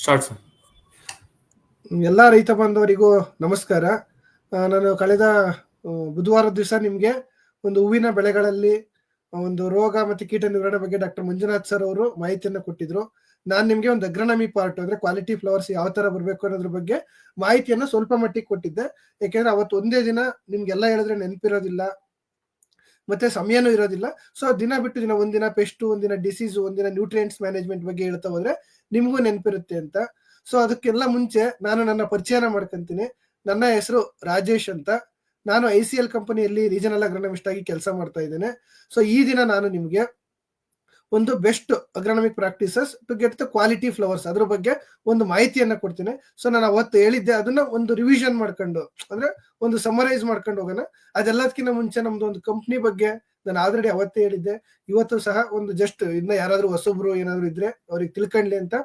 Start sir. ಎಲ್ಲ ರೈತ ಬಾಂಧವರಿಗೂ ನಮಸ್ಕಾರ. ನಾನು ಕಳೆದ ಬುಧವಾರ ದಿವಸ ನಿಮಗೆ ಒಂದು ಹೂವಿನ ಬೆಳೆಗಳಲ್ಲಿ ಒಂದು ರೋಗ ಮತ್ತು ಕೀಟ ನಿರ್ವಹಣೆ ಬಗ್ಗೆ ಡಾಕ್ಟರ್ ಮಂಜುನಾಥ್ ಸರ್ ಅವರು ಮಾಹಿತಿಯನ್ನು ಕೊಟ್ಟಿದ್ರು. ನಾನು ನಿಮಗೆ ಒಂದು ಅಗ್ರನಮಿ ಪಾರ್ಟ್ ಅಂದ್ರೆ ಕ್ವಾಲಿಟಿ ಫ್ಲವರ್ಸ್ ಯಾವ ತರ ಬರಬೇಕು ಅನ್ನೋದ್ರ ಬಗ್ಗೆ ಮಾಹಿತಿಯನ್ನು ಸ್ವಲ್ಪ ಮಟ್ಟಿಗೆ ಕೊಟ್ಟಿದ್ದೆ. ಯಾಕೆಂದ್ರೆ ಅವತ್ತು ಒಂದೇ ದಿನ ನಿಮ್ಗೆಲ್ಲ ಹೇಳಿದ್ರೆ ನೆನಪಿರೋದಿಲ್ಲ, ಮತ್ತೆ ಸಮಯನೂ ಇರೋದಿಲ್ಲ. ಸೊ ದಿನ ಬಿಟ್ಟು ದಿನ ಒಂದಿನ ಪೆಸ್ಟ್, ಒಂದಿನ ಡಿಸೀಸ್, ಒಂದಿನ ನ್ಯೂಟ್ರಿಯೆಂಟ್ಸ್ ಮ್ಯಾನೇಜ್ಮೆಂಟ್ ಬಗ್ಗೆ ಹೇಳ್ತಾ ಹೋದ್ರೆ ನಿಮಗೂ ನೆನಪಿರುತ್ತೆ ಅಂತ. ಸೊ ಅದಕ್ಕೆಲ್ಲ ಮುಂಚೆ ನಾನು ನನ್ನ ಪರಿಚಯನ ಮಾಡ್ಕೊಂತೀನಿ. ನನ್ನ ಹೆಸರು ರಾಜೇಶ್ ಅಂತ. ನಾನು ICL ಕಂಪನಿಯಲ್ಲಿ ರೀಜನಲ್ ಅಗ್ರನಮಿಸ್ಟ್ ಆಗಿ ಕೆಲಸ ಮಾಡ್ತಾ ಇದ್ದೇನೆ. ಸೊ ಈ ದಿನ ನಾನು ನಿಮಗೆ ಒಂದು best agronomic practices to get the quality flowers ಅದ್ರ ಬಗ್ಗೆ ಒಂದು ಮಾಹಿತಿಯನ್ನ ಕೊಡ್ತೀನಿ. ಸೊ ನಾನು ಅವತ್ತು ಹೇಳಿದ್ದೆ, ಅದನ್ನ ಒಂದು ರಿವಿಷನ್ ಮಾಡ್ಕೊಂಡು ಅಂದ್ರೆ ಒಂದು ಸಮರೈಸ್ ಮಾಡ್ಕೊಂಡು ಹೋಗೋಣ. ಅದೆಲ್ಲದಕ್ಕಿಂತ ಮುಂಚೆ ನಮ್ದು ಒಂದು ಕಂಪ್ನಿ ಬಗ್ಗೆ ನಾನು ಆಲ್ರೆಡಿ ಅವತ್ತೇ ಹೇಳಿದ್ದೆ. ಇವತ್ತು ಸಹ ಒಂದು ಜಸ್ಟ್ ಇನ್ನ ಯಾರಾದ್ರೂ ಹೊಸಬ್ರು ಏನಾದ್ರು ಇದ್ರೆ ಅವ್ರಿಗೆ ತಿಳ್ಕೊಂಡ್ಲಿ ಅಂತ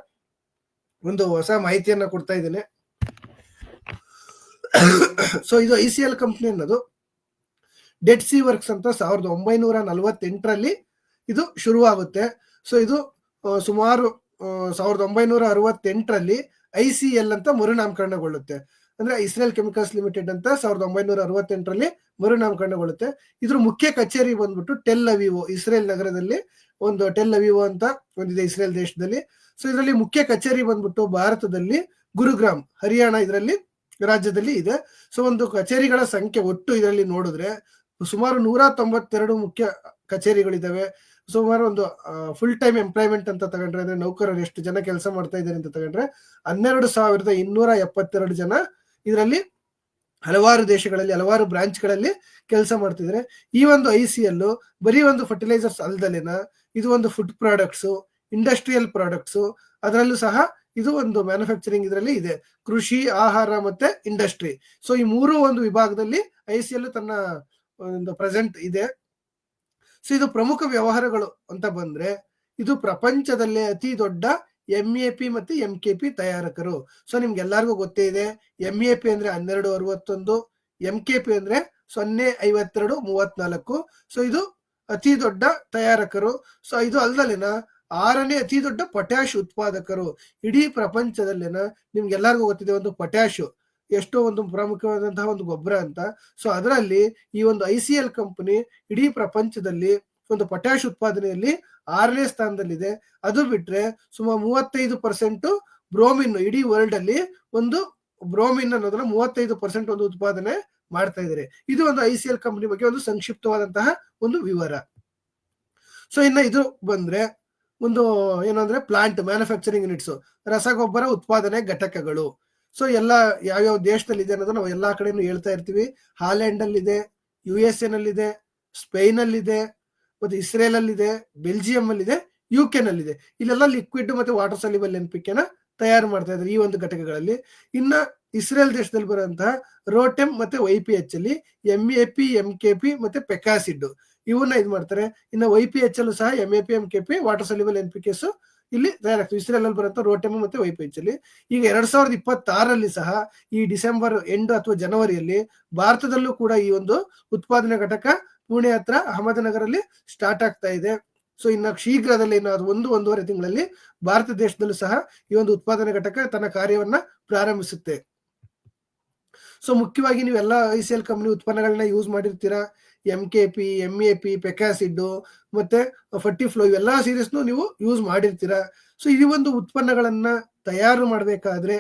ಒಂದು ಹೊಸ ಮಾಹಿತಿಯನ್ನ ಕೊಡ್ತಾ ಇದ್ದೇನೆ. ಸೊ ಇದು ICL ಕಂಪ್ನಿ ಅನ್ನೋದು ಡೆಡ್ ಸಿ ವರ್ಕ್ಸ್ ಅಂತ 1948ರಲ್ಲಿ ಇದು ಶುರುವಾಗುತ್ತೆ. ಸೊ ಇದು ಸುಮಾರು 1968ರಲ್ಲಿ ICL ಅಂತ ಮರುನಾಮಕರಣಗೊಳ್ಳುತ್ತೆ. ಅಂದ್ರೆ ಇಸ್ರೇಲ್ ಕೆಮಿಕಲ್ಸ್ ಲಿಮಿಟೆಡ್ ಅಂತ 1968ರಲ್ಲಿ ಮರುನಾಮಕರಣಗೊಳ್ಳುತ್ತೆ. ಇದ್ರ ಮುಖ್ಯ ಕಚೇರಿ ಬಂದ್ಬಿಟ್ಟು ಟೆಲ್ ಅವೀವ್, ಇಸ್ರೇಲ್ ನಗರದಲ್ಲಿ ಒಂದು ಟೆಲ್ ಅವೀವ್ ಅಂತ ಒಂದಿದೆ ಇಸ್ರೇಲ್ ದೇಶದಲ್ಲಿ. ಸೊ ಇದರಲ್ಲಿ ಮುಖ್ಯ ಕಚೇರಿ ಬಂದ್ಬಿಟ್ಟು ಭಾರತದಲ್ಲಿ ಗುರುಗ್ರಾಮ್, ಹರಿಯಾಣ ಇದರಲ್ಲಿ ರಾಜ್ಯದಲ್ಲಿ ಇದೆ. ಸೊ ಒಂದು ಕಚೇರಿಗಳ ಸಂಖ್ಯೆ ಒಟ್ಟು ಇದರಲ್ಲಿ ನೋಡಿದ್ರೆ ಸುಮಾರು 192 ಮುಖ್ಯ ಕಚೇರಿಗಳಿದಾವೆ. ಸುಮಾರು ಒಂದು ಫುಲ್ ಟೈಮ್ ಎಂಪ್ಲಾಯ್ಮೆಂಟ್ ಅಂತ ತಗೊಂಡ್ರೆ, ಅಂದ್ರೆ ನೌಕರರು ಎಷ್ಟು ಜನ ಕೆಲಸ ಮಾಡ್ತಾ ಇದ್ದಾರೆ ಅಂತ ತಗೊಂಡ್ರೆ 12,272 ಜನ ಇದರಲ್ಲಿ ಹಲವಾರು ದೇಶಗಳಲ್ಲಿ ಹಲವಾರು ಬ್ರಾಂಚ್ಗಳಲ್ಲಿ ಕೆಲಸ ಮಾಡ್ತಿದ್ದಾರೆ. ಈ ಒಂದು ICL ಬರೀ ಒಂದು ಫರ್ಟಿಲೈಸರ್ಸ್ ಅಲ್ದಲೇನ, ಇದು ಒಂದು ಫುಡ್ ಪ್ರಾಡಕ್ಟ್ಸ್, ಇಂಡಸ್ಟ್ರಿಯಲ್ ಪ್ರಾಡಕ್ಟ್ಸ್, ಅದರಲ್ಲೂ ಸಹ ಇದು ಒಂದು ಮ್ಯಾನುಫ್ಯಾಕ್ಚರಿಂಗ್ ಇದರಲ್ಲಿ ಇದೆ, ಕೃಷಿ, ಆಹಾರ ಮತ್ತೆ ಇಂಡಸ್ಟ್ರಿ. ಸೊ ಈ ಮೂರು ಒಂದು ವಿಭಾಗದಲ್ಲಿ ICL ತನ್ನ ಒಂದು ಪ್ರೆಸೆಂಟ್ ಇದೆ. ಸೊ ಇದು ಪ್ರಮುಖ ವ್ಯವಹಾರಗಳು ಅಂತ ಬಂದ್ರೆ ಇದು ಪ್ರಪಂಚದಲ್ಲೇ ಅತಿ ದೊಡ್ಡ MAP ಮತ್ತೆ MKP ತಯಾರಕರು. ಸೊ ನಿಮ್ಗೆಲ್ಲರಿಗೂ ಗೊತ್ತೇ ಇದೆ, MAP ಅಂದ್ರೆ 1261, MKP ಅಂದ್ರೆ 05234. ಸೊ ಇದು ಅತಿ ದೊಡ್ಡ ತಯಾರಕರು. ಸೊ ಇದು ಅಲ್ದಲೇನ 6ನೇ ಅತಿ ದೊಡ್ಡ ಪೊಟ್ಯಾಶ್ ಉತ್ಪಾದಕರು ಇಡೀ ಪ್ರಪಂಚದಲ್ಲೇನ. ನಿಮ್ಗೆಲ್ಲರಿಗೂ ಗೊತ್ತಿದೆ ಒಂದು ಪೊಟ್ಯಾಶ್ ಎಷ್ಟೋ ಒಂದು ಪ್ರಮುಖವಾದಂತಹ ಒಂದು ಗೊಬ್ಬರ ಅಂತ. ಸೊ ಅದರಲ್ಲಿ ಈ ಒಂದು ICL ಕಂಪನಿ ಇಡೀ ಪ್ರಪಂಚದಲ್ಲಿ ಒಂದು ಪೊಟ್ಯಾಶ್ ಉತ್ಪಾದನೆಯಲ್ಲಿ 6ನೇ ಸ್ಥಾನದಲ್ಲಿದೆ. ಅದು ಬಿಟ್ರೆ ಸುಮಾರು 35% ಬ್ರೋಮಿನ್, ಇಡೀ ವರ್ಲ್ಡ್ ಅಲ್ಲಿ ಒಂದು ಬ್ರೋಮಿನ್ ಅನ್ನೋದನ್ನ 35% ಒಂದು ಉತ್ಪಾದನೆ ಮಾಡ್ತಾ ಇದ್ದಾರೆ. ಇದು ಒಂದು ICL ಕಂಪನಿ ಬಗ್ಗೆ ಒಂದು ಸಂಕ್ಷಿಪ್ತವಾದಂತಹ ಒಂದು ವಿವರ. ಸೊ ಇನ್ನ ಇದು ಬಂದ್ರೆ ಒಂದು ಏನಂದ್ರೆ ಪ್ಲಾಂಟ್ ಮ್ಯಾನುಫ್ಯಾಕ್ಚರಿಂಗ್ ಯೂನಿಟ್ಸ್, ರಸಗೊಬ್ಬರ ಉತ್ಪಾದನೆ ಘಟಕಗಳು. ಸೊ ಎಲ್ಲ ಯಾವ್ಯಾವ ದೇಶದಲ್ಲಿ ಇದೆ ಅನ್ನೋದು ನಾವು ಎಲ್ಲಾ ಕಡೆನೂ ಹೇಳ್ತಾ ಇರ್ತೀವಿ. ಹಾಲೆಂಡ್ ಅಲ್ಲಿದೆ, USA ನಲ್ಲಿದೆ, ಸ್ಪೇನ್ ಅಲ್ಲಿದೆ, ಮತ್ತೆ ಇಸ್ರೇಲ್ ಅಲ್ಲಿದೆ, ಬೆಲ್ಜಿಯಂ ಅಲ್ಲಿದೆ, UK ನಲ್ಲಿದೆ. ಇಲ್ಲೆಲ್ಲ ಲಿಕ್ವಿಡ್ ಮತ್ತೆ ವಾಟರ್ ಸಾಲ್ಯುಬಲ್ NPK ನ ತಯಾರು ಮಾಡ್ತಾ ಇದ್ದಾರೆ ಈ ಒಂದು ಘಟಕಗಳಲ್ಲಿ. ಇನ್ನ ಇಸ್ರೇಲ್ ದೇಶದಲ್ಲಿ ಬರುವಂತಹ ರೋಟೆಮ್ ಮತ್ತೆ YPH ಅಲ್ಲಿ MAP, MKP ಮತ್ತೆ ಪೆಕಾಸಿಡ್ ಇವನ್ನ ಇದು ಮಾಡ್ತಾರೆ. ಇನ್ನು YPH ಅಲ್ಲೂ ಸಹ MAP, MKP, water soluble NPKs ಇಲ್ಲಿ ತಯಾರಾಗ್ತದೆ. ಇಸ್ರೇಲ್ ಅಲ್ಲಿ ಬರುವಂತ ರೋಟೆಮ್ ಮತ್ತೆ YPH ಅಲ್ಲಿ. ಈಗ 2026ರಲ್ಲಿ ಸಹ ಈ ಡಿಸೆಂಬರ್ ಎಂಡ್ ಅಥವಾ ಜನವರಿಯಲ್ಲಿ ಭಾರತದಲ್ಲೂ ಕೂಡ ಈ ಒಂದು ಉತ್ಪಾದನಾ ಘಟಕ ಪುಣೆ ಹತ್ರ ಅಹಮದನಗರಲ್ಲಿ ಸ್ಟಾರ್ಟ್ ಆಗ್ತಾ ಇದೆ. ಸೊ ಇನ್ನು ಶೀಘ್ರದಲ್ಲಿ ಇನ್ನು 1-1.5 ತಿಂಗಳಲ್ಲಿ ಭಾರತ ದೇಶದಲ್ಲೂ ಸಹ ಈ ಒಂದು ಉತ್ಪಾದನಾ ಘಟಕ ತನ್ನ ಕಾರ್ಯವನ್ನ ಪ್ರಾರಂಭಿಸುತ್ತೆ. ಸೊ ಮುಖ್ಯವಾಗಿ ನೀವೆಲ್ಲ ICL ಕಂಪನಿ ಉತ್ಪನ್ನಗಳನ್ನ ಯೂಸ್ ಮಾಡಿರ್ತೀರಾ. MKP, MAP, ಪೆಕಾಸಿಡ್ ಮತ್ತೆ ಫರ್ಟಿಫ್ಲೋ ಇವೆಲ್ಲ ಸೀರೀಸ್ನು ನೀವು ಯೂಸ್ ಮಾಡಿರ್ತೀರಾ. ಸೊ ಈ ಒಂದು ಉತ್ಪನ್ನಗಳನ್ನ ತಯಾರು ಮಾಡಬೇಕಾದ್ರೆ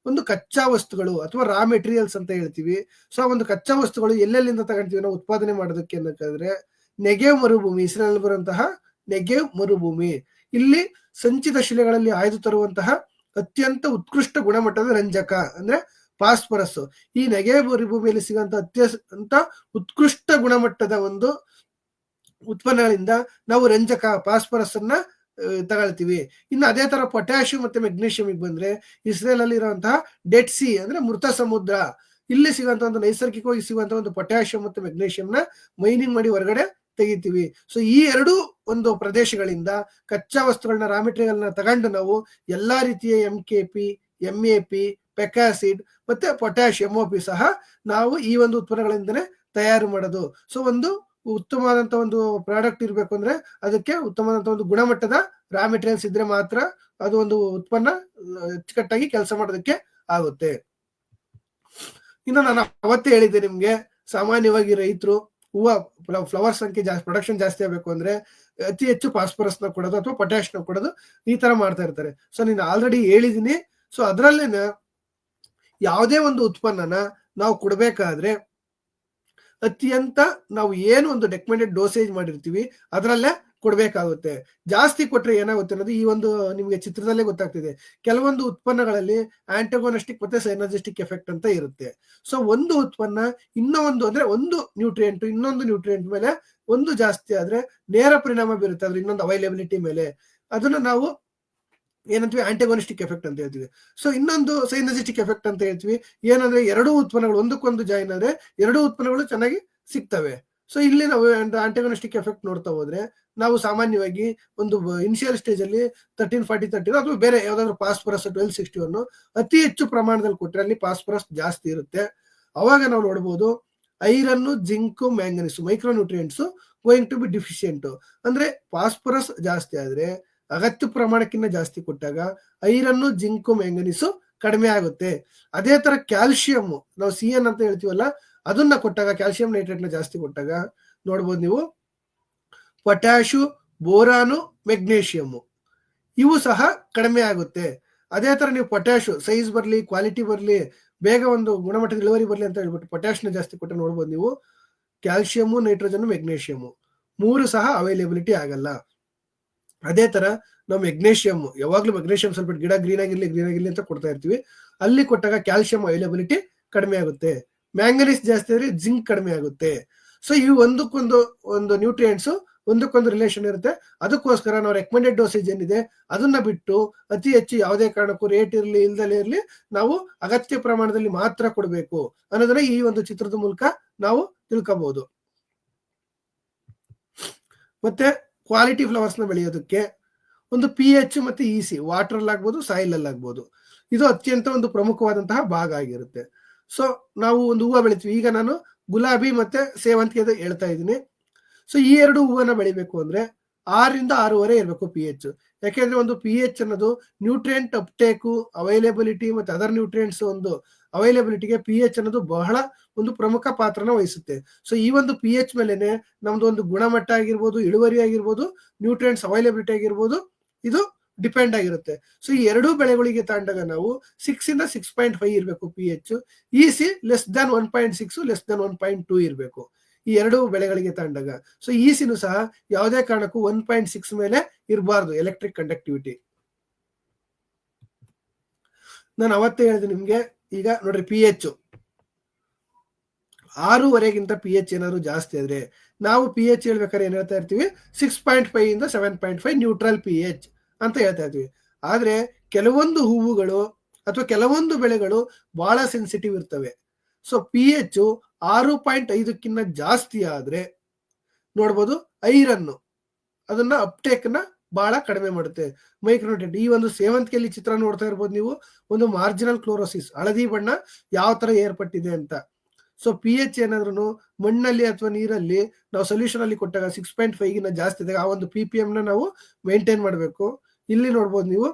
ಒಂದು ಕಚ್ಚಾ ವಸ್ತುಗಳು ಅಥವಾ ರಾ ಮೆಟೀರಿಯಲ್ಸ್ ಅಂತ ಹೇಳ್ತೀವಿ. ಸೊ ಆ ಒಂದು ಕಚ್ಚಾ ವಸ್ತುಗಳು ಎಲ್ಲೆಲ್ಲಿಂದ ತಗೊಂತೀವಿ ನಾವು ಉತ್ಪಾದನೆ ಮಾಡೋದಕ್ಕೆ ಅನ್ನೋಕ್ಕಾದ್ರೆ ನೆಗೆವ್ ಮರುಭೂಮಿ, ಇಸ್ರೇಲ್ ಬರುವಂತಹ ನೆಗೆವ್ ಮರುಭೂಮಿ, ಇಲ್ಲಿ ಸಂಚಿತ ಶಿಲೆಗಳಲ್ಲಿ ಆಯ್ದು ತರುವಂತಹ ಅತ್ಯಂತ ಉತ್ಕೃಷ್ಟ ಗುಣಮಟ್ಟದ ರಂಜಕ ಅಂದ್ರೆ ಫಾಸ್ಫರಸ್. ಈ ನೆಗೆವ್ ಮರುಭೂಮಿಯಲ್ಲಿ ಸಿಗುವಂತ ಅತ್ಯಂತ ಉತ್ಕೃಷ್ಟ ಗುಣಮಟ್ಟದ ಒಂದು ಉತ್ಪನ್ನಗಳಿಂದ ನಾವು ರಂಜಕ ಫಾಸ್ಫರಸ್ ಅನ್ನ ತಗೊಳ್ತೀವಿ. ಇನ್ನು ಅದೇ ತರ ಪೊಟ್ಯಾಷಿಯಂ ಮತ್ತೆ ಮೆಗ್ನೀಷಿಯಂ ಬಂದ್ರೆ ಇಸ್ರೇಲ್ ಅಲ್ಲಿ ಇರುವಂತಹ ಡೆಡ್ ಸಿ ಅಂದ್ರೆ ಮೃತ ಸಮುದ್ರ, ಇಲ್ಲಿ ಸಿಗುವಂತ ಒಂದು ನೈಸರ್ಗಿಕವಾಗಿ ಸಿಗುವಂತ ಒಂದು ಪೊಟ್ಯಾಷಿಯಂ ಮತ್ತೆ ಮೆಗ್ನೀಷಿಯಂ ನ ಮೈನಿಂಗ್ ಮಾಡಿ ಹೊರಗಡೆ ತೆಗಿತೀವಿ. ಸೊ ಈ ಎರಡು ಒಂದು ಪ್ರದೇಶಗಳಿಂದ ಕಚ್ಚಾ ವಸ್ತುಗಳನ್ನ ರಾ ಮೆಟೀರಿಯಲ್ನ ತಗೊಂಡು ನಾವು ಎಲ್ಲಾ ರೀತಿಯ MKP, MAP, ಪೆಕಾಸಿಡ್ ಮತ್ತೆ ಪೊಟ್ಯಾಶ್ MOP ಸಹ ನಾವು ಈ ಒಂದು ಉತ್ಪನ್ನಗಳಿಂದನೇ ತಯಾರು ಮಾಡೋದು. ಸೊ ಒಂದು ಉತ್ತಮವಾದಂತ ಒಂದು ಪ್ರಾಡಕ್ಟ್ ಇರಬೇಕು ಅಂದ್ರೆ ಅದಕ್ಕೆ ಉತ್ತಮವಾದಂತ ಒಂದು ಗುಣಮಟ್ಟದ ರಾ ಮೆಟೀರಿಯಲ್ಸ್ ಇದ್ರೆ ಮಾತ್ರ ಅದು ಒಂದು ಉತ್ಪನ್ನ ಅಚ್ಚುಕಟ್ಟಾಗಿ ಕೆಲಸ ಮಾಡೋದಕ್ಕೆ ಆಗುತ್ತೆ. ಇನ್ನು ನಾನು ಅವತ್ತೇ ಹೇಳಿದ್ದೆ ನಿಮ್ಗೆ, ಸಾಮಾನ್ಯವಾಗಿ ರೈತರು ಫ್ಲವರ್ ಸಂಖ್ಯೆ ಜಾಸ್ತಿ, ಪ್ರೊಡಕ್ಷನ್ ಜಾಸ್ತಿ ಆಗಬೇಕು ಅಂದ್ರೆ ಅತಿ ಹೆಚ್ಚು ಫಾಸ್ಫರಸ್ ನ ಕೊಡೋದು ಅಥವಾ ಪೊಟ್ಯಾಶ್ ನ ಕೊಡೋದು, ಈ ತರ ಮಾಡ್ತಾ ಇರ್ತಾರೆ. ಸೊ ನೀನು ಆಲ್ರೆಡಿ ಹೇಳಿದೀನಿ. ಸೊ ಅದ್ರಲ್ಲೇನ ಯಾವುದೇ ಒಂದು ಉತ್ಪನ್ನನ ನಾವು ಕೊಡ್ಬೇಕಾದ್ರೆ ಅತ್ಯಂತ ನಾವು ಏನು ಒಂದು ರೆಕಮೆಂಡೆಡ್ ಡೋಸೇಜ್ ಮಾಡಿರ್ತೀವಿ ಅದರಲ್ಲೇ ಕೊಡ್ಬೇಕಾಗುತ್ತೆ. ಜಾಸ್ತಿ ಕೊಟ್ರೆ ಏನಾಗುತ್ತೆ ಅನ್ನೋದು ಈ ಒಂದು ನಿಮ್ಗೆ ಚಿತ್ರದಲ್ಲೇ ಗೊತ್ತಾಗ್ತಿದೆ. ಕೆಲವೊಂದು ಉತ್ಪನ್ನಗಳಲ್ಲಿ ಆಂಟಗೋನಿಸ್ಟಿಕ್ ಮತ್ತೆ ಸೈನರ್ಜಿಸ್ಟಿಕ್ ಎಫೆಕ್ಟ್ ಅಂತ ಇರುತ್ತೆ. ಸೊ ಒಂದು ಉತ್ಪನ್ನ ಇನ್ನೊಂದು ಅಂದ್ರೆ ಒಂದು ನ್ಯೂಟ್ರಿಯೆಂಟ್ ಇನ್ನೊಂದು ನ್ಯೂಟ್ರಿಯೆಂಟ್ ಮೇಲೆ ಒಂದು ಜಾಸ್ತಿ ಆದ್ರೆ ನೇರ ಪರಿಣಾಮ ಬೀರುತ್ತೆ ಅದ್ರ ಇನ್ನೊಂದು ಅವೈಲೇಬಿಲಿಟಿ ಮೇಲೆ. ಅದನ್ನ ನಾವು ಏನಂತೀವಿ, ಆಂಟಗೋನಿಸ್ಟಿಕ್ ಎಫೆಕ್ಟ್ ಅಂತ ಹೇಳ್ತೀವಿ. ಸೊ ಇನ್ನೊಂದು ಸೈನರ್ಜಿಸ್ಟಿಕ್ ಎಫೆಕ್ಟ್ ಅಂತ ಹೇಳ್ತೀವಿ. ಏನಂದ್ರೆ ಎರಡೂ ಉತ್ಪನ್ನಗಳು ಒಂದಕ್ಕೊಂದು ಜಾಯಿನ್ ಆದ್ರೆ ಎರಡೂ ಉತ್ಪನ್ನಗಳು ಚೆನ್ನಾಗಿ ಸಿಗ್ತವೆ. ಸೊ ಇಲ್ಲಿ ನಾವು ಆಂಟಗೋನಿಸ್ಟಿಕ್ ಎಫೆಕ್ಟ್ ನೋಡ್ತಾ ಹೋದ್ರೆ ನಾವು ಸಾಮಾನ್ಯವಾಗಿ ಒಂದು ಇನಿಷಿಯಲ್ ಸ್ಟೇಜ್ ಅಲ್ಲಿ 1340 ಅಥವಾ ಬೇರೆ ಯಾವ್ದಾದ್ರು ಫಾಸ್ಫರಸ್ 1261 ಅತಿ ಹೆಚ್ಚು ಪ್ರಮಾಣದಲ್ಲಿ ಕೊಟ್ಟರೆ ಅಲ್ಲಿ ಫಾಸ್ಫರಸ್ ಜಾಸ್ತಿ ಇರುತ್ತೆ. ಅವಾಗ ನಾವು ನೋಡ್ಬೋದು iron, zinc, manganese micronutrients going to be deficient. ಅಂದ್ರೆ ಫಾಸ್ಫರಸ್ ಜಾಸ್ತಿ ಆದ್ರೆ ಅಗತ್ಯ ಪ್ರಮಾಣಕ್ಕಿಂತ ಜಾಸ್ತಿ ಕೊಟ್ಟಾಗ ಐರನ್, ಜಿಂಕ್, ಮ್ಯಾಂಗನೀಸ್ ಕಡಿಮೆ ಆಗುತ್ತೆ. ಅದೇ ತರ ಕ್ಯಾಲ್ಸಿಯಂ ನಾವು CN ಅಂತ ಹೇಳ್ತೀವಲ್ಲ, ಅದನ್ನ ಕೊಟ್ಟಾಗ ಕ್ಯಾಲ್ಸಿಯಂ ನೈಟ್ರೇಟ್ ನ ಜಾಸ್ತಿ ಕೊಟ್ಟಾಗ ನೋಡ್ಬೋದು ನೀವು ಪೊಟ್ಯಾಶು, ಬೋರಾನು, ಮೆಗ್ನೇಷಿಯಂ ಇವು ಸಹ ಕಡಿಮೆ ಆಗುತ್ತೆ. ಅದೇ ತರ ನೀವು ಪೊಟ್ಯಾಶು ಸೈಜ್ ಬರ್ಲಿ, ಕ್ವಾಲಿಟಿ ಬರ್ಲಿ, ಬೇಗ ಒಂದು ಗುಣಮಟ್ಟದ ಇಳುವರಿ ಬರ್ಲಿ ಅಂತ ಹೇಳ್ಬಿಟ್ಟು ಪೊಟ್ಯಾಶ್ನ ಜಾಸ್ತಿ ಕೊಟ್ಟು ನೋಡ್ಬೋದು ನೀವು ಕ್ಯಾಲ್ಸಿಯಂ, ನೈಟ್ರೋಜನ್, ಮೆಗ್ನೇಷಿಯಂ ಮೂರು ಸಹ ಅವೈಲೇಬಿಲಿಟಿ ಆಗಲ್ಲ. ಅದೇ ತರ ನಾವು ಮೆಗ್ನೇಷಿಯಂ ಯಾವಾಗ್ಲೂ ಮೆಗ್ನೇಷಿಯಂ ಸ್ವಲ್ಪ ಗಿಡ ಗ್ರೀನ್ ಆಗಿರ್ಲಿ ಅಂತ ಕೊಡ್ತಾ ಇರ್ತೀವಿ. ಅಲ್ಲಿ ಕೊಟ್ಟಾಗ ಕ್ಯಾಲ್ಸಿಯಂ ಅವೈಲೇಬಿಲಿಟಿ ಕಡಿಮೆ ಆಗುತ್ತೆ. ಮ್ಯಾಂಗನೀಸ್ ಜಾಸ್ತಿ ಆದ್ರೆ ಜಿಂಕ್ ಕಡಿಮೆ ಆಗುತ್ತೆ. ಸೊ ಇವು ಒಂದು ನ್ಯೂಟ್ರಿಯೆಂಟ್ಸ್ ಒಂದಕ್ಕೊಂದು ರಿಲೇಷನ್ ಇರುತ್ತೆ. ಅದಕ್ಕೋಸ್ಕರ ನಾವು ರೆಕಮೆಂಡೆಡ್ ಡೋಸೇಜ್ ಏನಿದೆ ಅದನ್ನ ಬಿಟ್ಟು ಅತಿ ಹೆಚ್ಚು ಯಾವುದೇ ಕಾರಣಕ್ಕೂ ರೇಟ್ ಇರಲಿ ಇಲ್ದಲೇ ಇರಲಿ ನಾವು ಅಗತ್ಯ ಪ್ರಮಾಣದಲ್ಲಿ ಮಾತ್ರ ಕೊಡಬೇಕು ಅನ್ನೋದನ್ನ ಈ ಒಂದು ಚಿತ್ರದ ಮೂಲಕ ನಾವು ತಿಳ್ಕೋಬಹುದು. ಮತ್ತೆ ಕ್ವಾಲಿಟಿ ಫ್ಲವರ್ಸ್ ನ ಬೆಳೆಯೋದಕ್ಕೆ ಒಂದು pH ಮತ್ತೆ EC ವಾಟರ್ ಅಲ್ಲಿ ಆಗ್ಬೋದು, ಸಾಯಿಲ್ ಅಲ್ಲಿ ಆಗ್ಬೋದು, ಇದು ಅತ್ಯಂತ ಒಂದು ಪ್ರಮುಖವಾದಂತಹ ಭಾಗ ಆಗಿರುತ್ತೆ. ಸೊ ನಾವು ಒಂದು ಹೂವು ಬೆಳಿತೀವಿ. ಈಗ ನಾನು ಗುಲಾಬಿ ಮತ್ತೆ ಸೇವಂತಿಗೆ ಹೇಳ್ತಾ ಇದ್ದೀನಿ. ಸೊ ಈ ಎರಡು ಹೂವನ್ನ ಬೆಳಿಬೇಕು ಅಂದ್ರೆ 6ರಿಂದ 6.5 ಇರಬೇಕು pH. ಯಾಕೆಂದ್ರೆ ಒಂದು pH ಅನ್ನೋದು ನ್ಯೂಟ್ರಿಯೆಂಟ್ ಅಪ್ಟೇಕು, ಅವೈಲೇಬಿಲಿಟಿ ಮತ್ತೆ ಅದರ್ ನ್ಯೂಟ್ರಿಯೆಂಟ್ಸ್ ಒಂದು ಅವೈಲೇಬಿಲಿಟಿಗೆ pH ಅನ್ನೋದು ಬಹಳ ಒಂದು ಪ್ರಮುಖ ಪಾತ್ರನ ವಹಿಸುತ್ತೆ. ಸೊ ಈ ಒಂದು pH ಮೇಲೆನೆ ನಮ್ದು ಒಂದು ಗುಣಮಟ್ಟ ಆಗಿರ್ಬೋದು, ಇಳುವರಿ ಆಗಿರ್ಬೋದು, ನ್ಯೂಟ್ರಿಯೆಂಟ್ಸ್ ಅವೈಲೇಬಿಲಿಟಿ ಆಗಿರ್ಬೋದು, ಇದು ಡಿಪೆಂಡ್ ಆಗಿರುತ್ತೆ. ಸೊ ಈ ಎರಡೂ ಬೆಳೆಗಳಿಗೆ ತಾಂಡಾಗ ನಾವು 6ರಿಂದ 6.5 ಇರಬೇಕು pH. EC less than 1.6 less than 1.2 ಇರಬೇಕು ಈ ಎರಡು ಬೆಳೆಗಳಿಗೆ ತಾಂಡಾಗ. ಸೊ ECನೂ ಸಹ ಯಾವುದೇ ಕಾರಣಕ್ಕೂ 1.6 ಮೇಲೆ ಇರಬಾರ್ದು ಎಲೆಕ್ಟ್ರಿಕ್ ಕಂಡಕ್ಟಿವಿಟಿ. ನಾನು ಅವತ್ತೇ ಹೇಳಿದೆ ನಿಮ್ಗೆ. ಈಗ ನೋಡ್ರಿ pH 6.5ಗಿಂತ pH ಏನಾದ್ರು ಜಾಸ್ತಿ ಆದ್ರೆ ನಾವು pH ಹೇಳ್ಬೇಕಾದ್ರೆ ಏನ್ ಹೇಳ್ತಾ ಇರ್ತೀವಿ, 6.5 ಇಂದ 7.5 ನ್ಯೂಟ್ರಲ್ pH ಅಂತ ಹೇಳ್ತಾ ಇರ್ತೀವಿ. ಆದ್ರೆ ಕೆಲವೊಂದು ಹೂವುಗಳು ಅಥವಾ ಕೆಲವೊಂದು ಬೆಳೆಗಳು ಬಹಳ ಸೆನ್ಸಿಟಿವ್ ಇರ್ತವೆ. ಸೊ pH 6.5ಕ್ಕಿಂತ ಜಾಸ್ತಿ ಆದ್ರೆ ನೋಡ್ಬೋದು ಐರನ್ ಅದನ್ನ ಅಪ್ಟೇಕ್ ನ ಬಹಳ ಕಡಿಮೆ ಮಾಡುತ್ತೆ. ಮೈಕ್ರೋನ್ಯೂಟ್ರಿಯೆಂಟ್ ಈ ಒಂದು ಸೇವಂತಿಗೆಯಲ್ಲಿ ಚಿತ್ರ ನೋಡ್ತಾ ಇರ್ಬೋದು ನೀವು, ಒಂದು ಮಾರ್ಜಿನಲ್ ಕ್ಲೋರೋಸಿಸ್ ಹಳದಿ ಬಣ್ಣ ಯಾವ ತರ ಏರ್ಪಟ್ಟಿದೆ ಅಂತ. ಸೊ pH ಏನಾದ್ರೂ ಮಣ್ಣಲ್ಲಿ ಅಥವಾ ನೀರಲ್ಲಿ ನಾವು ಸೊಲ್ಯೂಷನ್ ಅಲ್ಲಿ ಕೊಟ್ಟಾಗ 6.5ಗಿಂತ ಜಾಸ್ತಿ ಇದ್ದಾಗ ಆ ಒಂದು PPM ನ ನಾವು ಮೇಂಟೈನ್ ಮಾಡಬೇಕು. ಇಲ್ಲಿ ನೋಡ್ಬೋದು ನೀವು.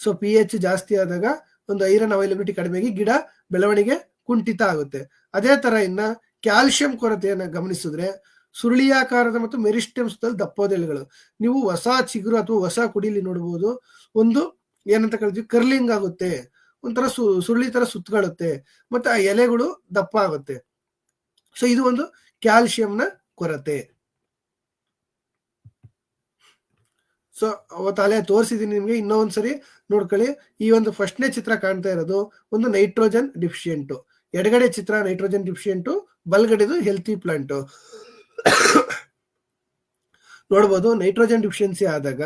ಸೊ pH ಜಾಸ್ತಿ ಆದಾಗ ಒಂದು ಐರನ್ ಅವೈಲೇಬಿಲಿಟಿ ಕಡಿಮೆಯಾಗಿ ಗಿಡ ಬೆಳವಣಿಗೆ ಕುಂಠಿತ ಆಗುತ್ತೆ. ಅದೇ ತರ ಇನ್ನ ಕ್ಯಾಲ್ಸಿಯಂ ಕೊರತೆಯನ್ನು ಗಮನಿಸಿದ್ರೆ ಸುರುಳಿಯಾಕಾರದ ಮತ್ತು ಮೆರಿಸ್ಟೆಮ್ಸ್ ದಪ್ಪೋದೆಲೆಗಳು ನೀವು ಹೊಸ ಚಿಗುರು ಅಥವಾ ಹೊಸ ಕುಡಿಲಿ ನೋಡ್ಬೋದು, ಒಂದು ಏನಂತ ಕರಿತೀವಿ ಕರ್ಲಿಂಗ್ ಆಗುತ್ತೆ, ಒಂಥರ ಸುರುಳಿ ತರ ಸುತ್ತಕೊಳ್ಳುತ್ತೆ, ಮತ್ತೆ ಆ ಎಲೆಗಳು ದಪ್ಪ ಆಗುತ್ತೆ. ಸೊ ಇದು ಒಂದು ಕ್ಯಾಲ್ಸಿಯಂನ ಕೊರತೆ. ಸೊ ಅವತ್ತು ಅಲೆ ತೋರಿಸಿದೀನಿ ನಿಮ್ಗೆ, ಇನ್ನೊಂದ್ಸರಿ ನೋಡ್ಕೊಳ್ಳಿ. ಈ ಒಂದು ಫಸ್ಟ್ನೇ ಚಿತ್ರ ಕಾಣ್ತಾ ಇರೋದು ಒಂದು ನೈಟ್ರೋಜನ್ ಡಿಫಿಷಿಯೆಂಟ್, ಎಡಗಡೆ ಚಿತ್ರ ನೈಟ್ರೋಜನ್ ಡಿಫಿಷಿಯೆಂಟ್, ಬಲ್ಗಡೆದು ಹೆಲ್ತಿ ಪ್ಲಾಂಟ್. ನೋಡ್ಬೋದು ನೈಟ್ರೋಜನ್ ಡಿಫಿಷಿಯನ್ಸಿ ಆದಾಗ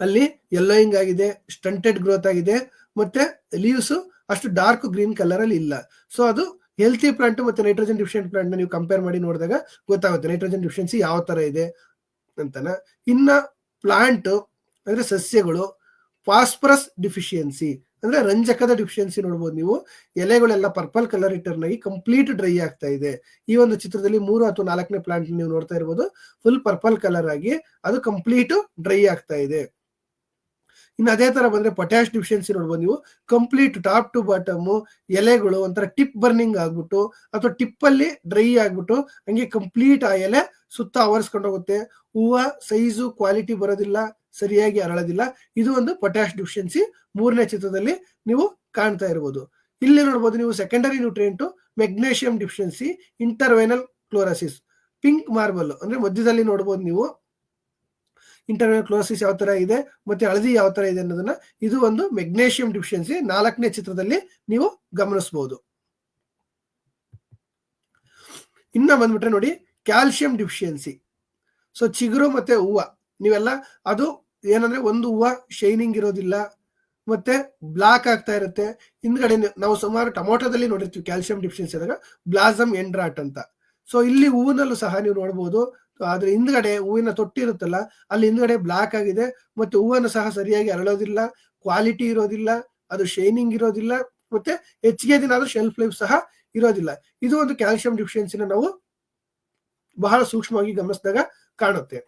ಅಲ್ಲಿ ಯೆಲ್ಲೋಯಿಂಗ್ ಆಗಿದೆ, ಸ್ಟಂಟೆಡ್ ಗ್ರೋತ್ ಆಗಿದೆ, ಮತ್ತೆ ಲೀವ್ಸ್ ಅಷ್ಟು ಡಾರ್ಕ್ ಗ್ರೀನ್ ಕಲರ್ ಅಲ್ಲಿ ಇಲ್ಲ. ಸೊ ಅದು ಹೆಲ್ತಿ ಪ್ಲಾಂಟ್ ಮತ್ತೆ ನೈಟ್ರೋಜನ್ ಡಿಫಿಷಿಯೆಂಟ್ ಪ್ಲಾಂಟ್ ನೀವು ಕಂಪೇರ್ ಮಾಡಿ ನೋಡಿದಾಗ ಗೊತ್ತಾಗುತ್ತೆ ನೈಟ್ರೋಜನ್ ಡಿಫಿಷಿಯನ್ಸಿ ಯಾವ ತರ ಇದೆ ಅಂತನ. ಇನ್ನ ಪ್ಲಾಂಟ್ ಅಂದ್ರೆ ಸಸ್ಯಗಳು ಫಾಸ್ಫರಸ್ ಡಿಫಿಷಿಯನ್ಸಿ ಅಂದ್ರೆ ರಂಜಕದ ಡಿಫಿಷಿಯನ್ಸಿ ನೋಡ್ಬೋದು ನೀವು, ಎಲೆಗಳೆಲ್ಲ ಪರ್ಪಲ್ ಕಲರ್ ರಿಟರ್ನ್ ಆಗಿ ಕಂಪ್ಲೀಟ್ ಡ್ರೈ ಆಗ್ತಾ ಇದೆ. ಈ ಒಂದು ಚಿತ್ರದಲ್ಲಿ 3 ಅಥವಾ 4ನೇ ಪ್ಲಾಂಟ್ ನೀವು ನೋಡ್ತಾ ಇರ್ಬೋದು, ಫುಲ್ ಪರ್ಪಲ್ ಕಲರ್ ಆಗಿ ಅದು ಕಂಪ್ಲೀಟ್ ಡ್ರೈ ಆಗ್ತಾ ಇದೆ. ಇನ್ನು ಅದೇ ತರ ಬಂದ್ರೆ ಪೊಟ್ಯಾಶ್ ಡಿಫಿಷಿಯನ್ಸಿ ನೋಡ್ಬೋದು ನೀವು. ಕಂಪ್ಲೀಟ್ ಟಾಪ್ ಟು ಬಾಟಮ್ ಎಲೆಗಳು ಒಂಥರ ಟಿಪ್ ಬರ್ನಿಂಗ್ ಆಗ್ಬಿಟ್ಟು ಅಥವಾ ಟಿಪ್ ಅಲ್ಲಿ ಡ್ರೈ ಆಗ್ಬಿಟ್ಟು ಹಂಗೆ ಕಂಪ್ಲೀಟ್ ಆ ಎಲೆ ಸುತ್ತ ಆವರಿಸ್ಕೊಂಡು ಹೋಗುತ್ತೆ. ಹೂವ ಸೈಜು ಕ್ವಾಲಿಟಿ ಬರೋದಿಲ್ಲ, ಸರಿಯಾಗಿ ಅರಳೋದಿಲ್ಲ. ಇದು ಒಂದು ಪೊಟ್ಯಾಶ್ ಡಿಫಿಷಿಯನ್ಸಿ 3ನೇ ಚಿತ್ರದಲ್ಲಿ ನೀವು ಕಾಣ್ತಾ ಇರಬಹುದು. ಇಲ್ಲಿ ನೋಡ್ಬೋದು ನೀವು secondary nutrient magnesium deficiency, interveinal chlorosis, pink marble ಅಂದ್ರೆ ಮಧ್ಯದಲ್ಲಿ ನೋಡ್ಬೋದು ನೀವು ಇಂಟರ್ವೆನಲ್ ಕ್ಲೋರೋಸಿಸ್ ಯಾವ ತರ ಇದೆ ಮತ್ತೆ ಹಳದಿ ಯಾವ ತರ ಇದೆ ಅನ್ನೋದನ್ನ. ಇದು ಒಂದು ಮೆಗ್ನೇಷಿಯಂ ಡಿಫಿಷಿಯನ್ಸಿ 4ನೇ ಚಿತ್ರದಲ್ಲಿ ನೀವು ಗಮನಿಸಬಹುದು. ಇನ್ನ ಬಂದ್ಬಿಟ್ರೆ ನೋಡಿ ಕ್ಯಾಲ್ಸಿಯಂ ಡಿಫಿಷಿಯನ್ಸಿ. ಸೊ ಚಿಗುರು ಮತ್ತೆ ಹೂವ ನೀವೆಲ್ಲ ಅದು ಏನಂದ್ರೆ ಒಂದು ಹೂವ ಶೈನಿಂಗ್ ಇರೋದಿಲ್ಲ ಮತ್ತೆ ಬ್ಲಾಕ್ ಆಗ್ತಾ ಇರುತ್ತೆ. ಹಿಂದ್ಗಡೆ ನಾವು ಸುಮಾರು ಟೊಮೊಟೊದಲ್ಲಿ ನೋಡಿರ್ತೀವಿ ಕ್ಯಾಲ್ಸಿಯಂ ಡಿಫಿಷಿಯನ್ಸಿ ಆದಾಗ ಬ್ಲಾಸಮ್ ಎಂಡ್ ರಾಟ್ ಅಂತ. ಸೊ ಇಲ್ಲಿ ಹೂವಿನಲ್ಲೂ ಸಹ ನೀವು ನೋಡ್ಬೋದು. ಆದ್ರೆ ಹಿಂದ್ಗಡೆ ಹೂವಿನ ತೊಟ್ಟಿರುತ್ತಲ್ಲ ಅಲ್ಲಿ ಹಿಂದ್ಗಡೆ ಬ್ಲಾಕ್ ಆಗಿದೆ ಮತ್ತೆ ಹೂವನ್ನು ಸಹ ಸರಿಯಾಗಿ ಅರಳೋದಿಲ್ಲ, ಕ್ವಾಲಿಟಿ ಇರೋದಿಲ್ಲ, ಅದು ಶೈನಿಂಗ್ ಇರೋದಿಲ್ಲ ಮತ್ತೆ ಹೆಚ್ಚಿಗೆ ದಿನ ಆದ್ರೂ ಶೆಲ್ಫ್ ಲೈಫ್ ಸಹ ಇರೋದಿಲ್ಲ. ಇದು ಒಂದು ಕ್ಯಾಲ್ಸಿಯಂ ಡಿಫಿಷಿಯನ್ಸಿನ ನಾವು ಬಹಳ ಸೂಕ್ಷ್ಮವಾಗಿ ಗಮನಿಸಿದಾಗ ಕಾಣುತ್ತೆ.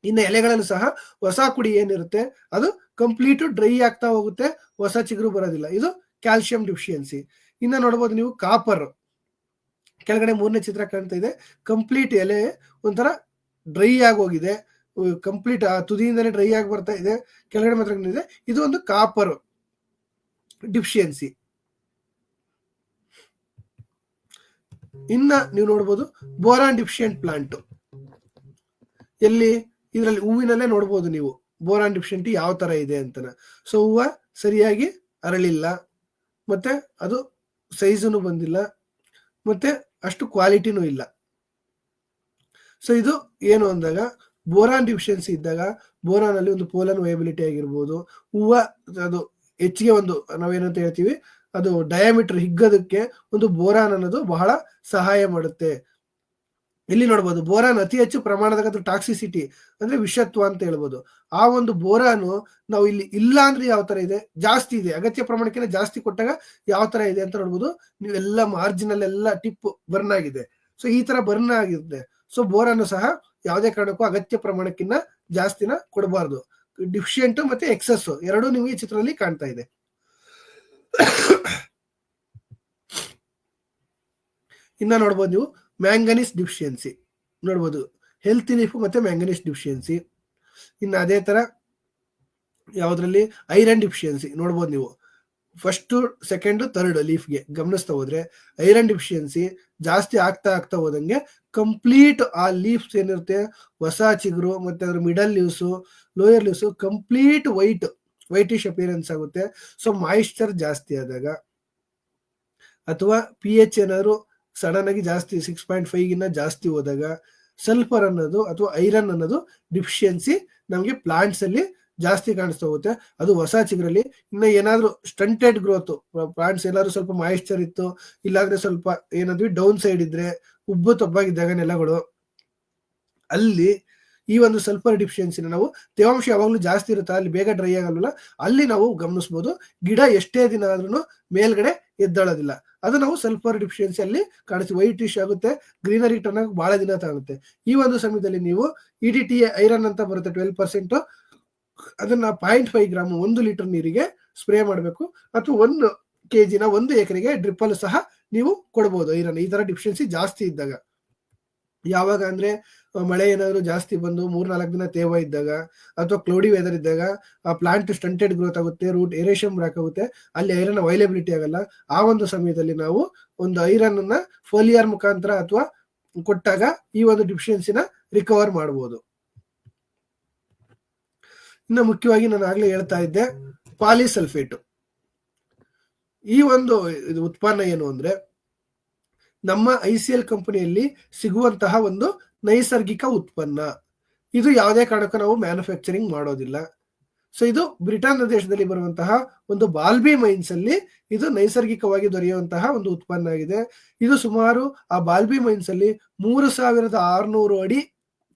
ಇನ್ನು ಎಲೆಗಳಲ್ಲೂ ಸಹ ಹೊಸ ಕುಡಿ ಏನಿರುತ್ತೆ ಅದು ಕಂಪ್ಲೀಟ್ ಡ್ರೈ ಆಗ್ತಾ ಹೋಗುತ್ತೆ, ಹೊಸ ಚಿಗುರು ಬರೋದಿಲ್ಲ. ಇದು ಕ್ಯಾಲ್ಸಿಯಂ ಡಿಫಿಷಿಯನ್ಸಿ. ಇನ್ನ ನೋಡ್ಬೋದು ನೀವು ಕಾಪರ್, ಕೆಳಗಡೆ 3ನೇ ಚಿತ್ರ ಕಾಣ್ತಾ ಇದೆ. ಕಂಪ್ಲೀಟ್ ಎಲೆ ಒಂಥರ ಡ್ರೈ ಆಗೋಗಿದೆ, ಕಂಪ್ಲೀಟ್ ಆ ತುದಿಯಿಂದಲೇ ಡ್ರೈ ಆಗಿ ಬರ್ತಾ ಇದೆ, ಕೆಳಗಡೆ ಮಾತ್ರ ಇದೆ. ಇದು ಒಂದು ಕಾಪರ್ ಡಿಫಿಷಿಯನ್ಸಿ. ಇನ್ನ ನೀವು ನೋಡ್ಬೋದು ಬೋರಾನ್ ಡಿಫಿಷಿಯಂಟ್ ಪ್ಲಾಂಟ್. ಎಲ್ಲಿ ಇದರಲ್ಲಿ ಹೂವಿನಲ್ಲೇ ನೋಡ್ಬೋದು ನೀವು ಬೋರಾನ್ ಡಿಫಿಷಿಯಂಟಿ ಯಾವ ತರ ಇದೆ ಅಂತ. ಸೊ ಹೂವ ಸರಿಯಾಗಿ ಅರಳಿಲ್ಲ ಮತ್ತೆ ಅದು ಸೈಜುನು ಬಂದಿಲ್ಲ ಮತ್ತೆ ಅಷ್ಟು ಕ್ವಾಲಿಟಿನೂ ಇಲ್ಲ. ಸೊ ಇದು ಏನು ಅಂದಾಗ ಬೋರಾನ್ ಡಿಫಿಷಿಯನ್ಸಿ ಇದ್ದಾಗ ಬೋರಾನ್ ಅಲ್ಲಿ ಒಂದು ಪೋಲನ್ ವಯಬಿಲಿಟಿ ಆಗಿರ್ಬೋದು, ಹೂವ ಅದು ಹೆಚ್ಚಿಗೆ ಒಂದು ನಾವೇನಂತ ಹೇಳ್ತೀವಿ ಅದು ಡಯಾಮೀಟರ್ ಹಿಗ್ಗೋದಕ್ಕೆ ಒಂದು ಬೋರಾನ್ ಅನ್ನೋದು ಬಹಳ ಸಹಾಯ ಮಾಡುತ್ತೆ. ಇಲ್ಲಿ ನೋಡ್ಬೋದು ಬೋರಾನ್ ಅತಿ ಹೆಚ್ಚು ಪ್ರಮಾಣದಾಗ ಟಾಕ್ಸಿಸಿಟಿ ಅಂದ್ರೆ ವಿಷತ್ವ ಅಂತ ಹೇಳ್ಬೋದು. ಆ ಒಂದು ಬೋರಾನು ನಾವು ಇಲ್ಲಿ ಇಲ್ಲ ಅಂದ್ರೆ ಯಾವ ತರ ಇದೆ, ಜಾಸ್ತಿ ಇದೆ, ಅಗತ್ಯ ಪ್ರಮಾಣಕ್ಕಿಂತ ಜಾಸ್ತಿ ಕೊಟ್ಟಾಗ ಯಾವ ತರ ಇದೆ ಅಂತ ನೋಡ್ಬೋದು. ನೀವೆಲ್ಲ ಮಾರ್ಜಿನಲ್ ಎಲ್ಲ ಟಿಪ್ ಬರ್ನ್ ಆಗಿದೆ. ಸೊ ಈ ತರ ಬರ್ನ್ ಆಗಿರುತ್ತೆ. ಸೊ ಬೋರಾನು ಸಹ ಯಾವುದೇ ಕಾರಣಕ್ಕೂ ಅಗತ್ಯ ಪ್ರಮಾಣಕ್ಕಿಂತ ಜಾಸ್ತಿನ ಕೊಡಬಾರ್ದು. ಡಿಫಿಷಿಯಂಟ್ ಮತ್ತೆ ಎಕ್ಸಸ್ ಎರಡೂ ನಿಮಗೆ ಈ ಚಿತ್ರದಲ್ಲಿ ಕಾಣ್ತಾ ಇದೆ. ಇನ್ನ ನೋಡ್ಬೋದು ನೀವು ಮ್ಯಾಂಗನೀಸ್ ಡಿಫಿಷಿಯನ್ಸಿ ನೋಡ್ಬೋದು, ಹೆಲ್ತ್ ಲೀಫ್ ಮತ್ತೆ ಮ್ಯಾಂಗನೀಸ್ ಡಿಫಿಷಿಯನ್ಸಿ. ಇನ್ನು ಅದೇ ತರ ಯಾವ್ದ್ರಲ್ಲಿ ಐರನ್ ಡಿಫಿಷಿಯನ್ಸಿ ನೋಡ್ಬೋದು ನೀವು. ಫಸ್ಟ್ ಸೆಕೆಂಡ್ ಥರ್ಡ್ ಲೀಫ್ಗೆ ಗಮನಿಸ್ತಾ ಹೋದ್ರೆ ಐರನ್ ಡಿಫಿಷಿಯನ್ಸಿ ಜಾಸ್ತಿ ಆಗ್ತಾ ಹೋದಂಗೆ ಕಂಪ್ಲೀಟ್ ಆ ಲೀಫ್ಸ್ ಏನಿರುತ್ತೆ ಹೊಸ ಚಿಗುರು ಮತ್ತೆ ಅದ್ರ middle leaves lower leaves complete whitish appearance ಆಗುತ್ತೆ. ಸೊ ಮಾಯಿಶ್ಚರ್ ಜಾಸ್ತಿ ಆದಾಗ ಅಥವಾ pH ಏನಾದ್ರು ಸಡನ್ ಆಗಿ ಜಾಸ್ತಿ 6.5 ಗಿನ್ನ ಜಾಸ್ತಿ ಹೋದಾಗ ಸಲ್ಫರ್ ಅನ್ನೋದು ಅಥವಾ ಐರನ್ ಅನ್ನೋದು ಡಿಫಿಷಿಯನ್ಸಿ ನಮಗೆ ಪ್ಲಾಂಟ್ಸ್ ಅಲ್ಲಿ ಜಾಸ್ತಿ ಕಾಣಿಸ್ತಾ ಹೋಗುತ್ತೆ. ಅದು ಹೊಸ ಚಿಗುರಲ್ಲಿ. ಇನ್ನು ಏನಾದ್ರು ಸ್ಟಂಟೆಡ್ ಗ್ರೋತ್ ಪ್ಲಾಂಟ್ಸ್ ಏನಾದ್ರು ಸ್ವಲ್ಪ ಮಾಯಿಶ್ಚರ್ ಇತ್ತು, ಇಲ್ಲಾಂದ್ರೆ ಸ್ವಲ್ಪ ಏನಾದ್ರೂ ಡೌನ್ ಸೈಡ್ ಇದ್ರೆ ಉಬ್ಬು ತಬ್ಬಾಗಿದ್ದಾಗ ನೆಲಗಳು ಅಲ್ಲಿ ಈ ಒಂದು ಸಲ್ಫರ್ ಡಿಫಿಷಿಯನ್ಸಿನ ನಾವು ತೇವಾಂಶ ಯಾವಾಗಲೂ ಜಾಸ್ತಿ ಇರುತ್ತೆ ಅಲ್ಲಿ ಬೇಗ ಡ್ರೈ ಆಗಲ್ವಲ್ಲ ಅಲ್ಲಿ ನಾವು ಗಮನಿಸಬಹುದು. ಗಿಡ ಎಷ್ಟೇ ದಿನ ಆದ್ರೂ ಮೇಲ್ಗಡೆ ಎದ್ದಳೋದಿಲ್ಲ, ಅದು ನಾವು ಸಲ್ಫರ್ ಡಿಫಿಷಿಯನ್ಸಿ ಅಲ್ಲಿ ಕಾಣಿಸ್ತೀವಿ. ವೈಟಿಶ್ ಆಗುತ್ತೆ, ಗ್ರೀನರಿ ಟರ್ನ್ ಆಗಿ ಬಹಳ ದಿನ ತಾಗುತ್ತೆ. ಈ ಒಂದು ಸಮಯದಲ್ಲಿ ನೀವು EDTA ಐರನ್ ಅಂತ ಬರುತ್ತೆ 12%, ಅದನ್ನ 0.5 ಗ್ರಾಮ್ 1 ಲೀಟರ್ ನೀರಿಗೆ ಸ್ಪ್ರೇ ಮಾಡಬೇಕು. ಅಥವಾ 1 kg 1 ಎಕರೆಗೆ ಡ್ರಿಪ್ಪಲ್ ಸಹ ನೀವು ಕೊಡಬಹುದು ಐರನ್. ಈ ತರ ಡಿಫಿಷಿಯನ್ಸಿ ಜಾಸ್ತಿ ಇದ್ದಾಗ, ಯಾವಾಗ ಅಂದ್ರೆ ಮಳೆ ಏನಾದ್ರು ಜಾಸ್ತಿ ಬಂದು 3-4 ದಿನ ತೇವ ಇದ್ದಾಗ ಅಥವಾ ಕ್ಲೌಡಿ ವೆದರ್ ಇದ್ದಾಗ ಆ ಪ್ಲಾಂಟ್ ಸ್ಟಂಟೆಡ್ ಗ್ರೋತ್ ಆಗುತ್ತೆ, ರೂಟ್ ಏರೇಷನ್ ಬ್ರೇಕ್ ಆಗುತ್ತೆ, ಅಲ್ಲಿ ಐರನ್ ಅವೈಲೇಬಿಲಿಟಿ ಆಗಲ್ಲ. ಆ ಒಂದು ಸಮಯದಲ್ಲಿ ನಾವು ಒಂದು ಐರನ್ ಅನ್ನ ಫೋಲಿಯರ್ ಮುಖಾಂತರ ಅಥವಾ ಕೊಟ್ಟಾಗ ಈ ಒಂದು ಡಿಫಿಷಿಯನ್ಸಿನ ರಿಕವರ್ ಮಾಡಬಹುದು. ಇನ್ನು ಮುಖ್ಯವಾಗಿ ನಾನು ಆಗ್ಲೇ ಹೇಳ್ತಾ ಇದ್ದೆ ಪಾಲಿಸಲ್ಫೇಟ್. ಈ ಒಂದು ಉತ್ಪನ್ನ ಏನು ಅಂದ್ರೆ ನಮ್ಮ ICL ಕಂಪನಿಯಲ್ಲಿ ಸಿಗುವಂತಹ ಒಂದು ನೈಸರ್ಗಿಕ ಉತ್ಪನ್ನ. ಇದು ಯಾವುದೇ ಕಾರಣಕ್ಕೂ ನಾವು ಮ್ಯಾನುಫ್ಯಾಕ್ಚರಿಂಗ್ ಮಾಡೋದಿಲ್ಲ. ಸೊ ಇದು ಬ್ರಿಟನ್ ದೇಶದಲ್ಲಿ ಬರುವಂತಹ ಒಂದು ಬಾಲ್ಬಿ ಮೈನ್ಸ್ ಅಲ್ಲಿ ಇದು ನೈಸರ್ಗಿಕವಾಗಿ ದೊರೆಯುವಂತಹ ಒಂದು ಉತ್ಪನ್ನ ಆಗಿದೆ. ಇದು ಸುಮಾರು ಆ ಬಾಲ್ಬಿ ಮೈನ್ಸ್ ಅಲ್ಲಿ 3600 ಅಡಿ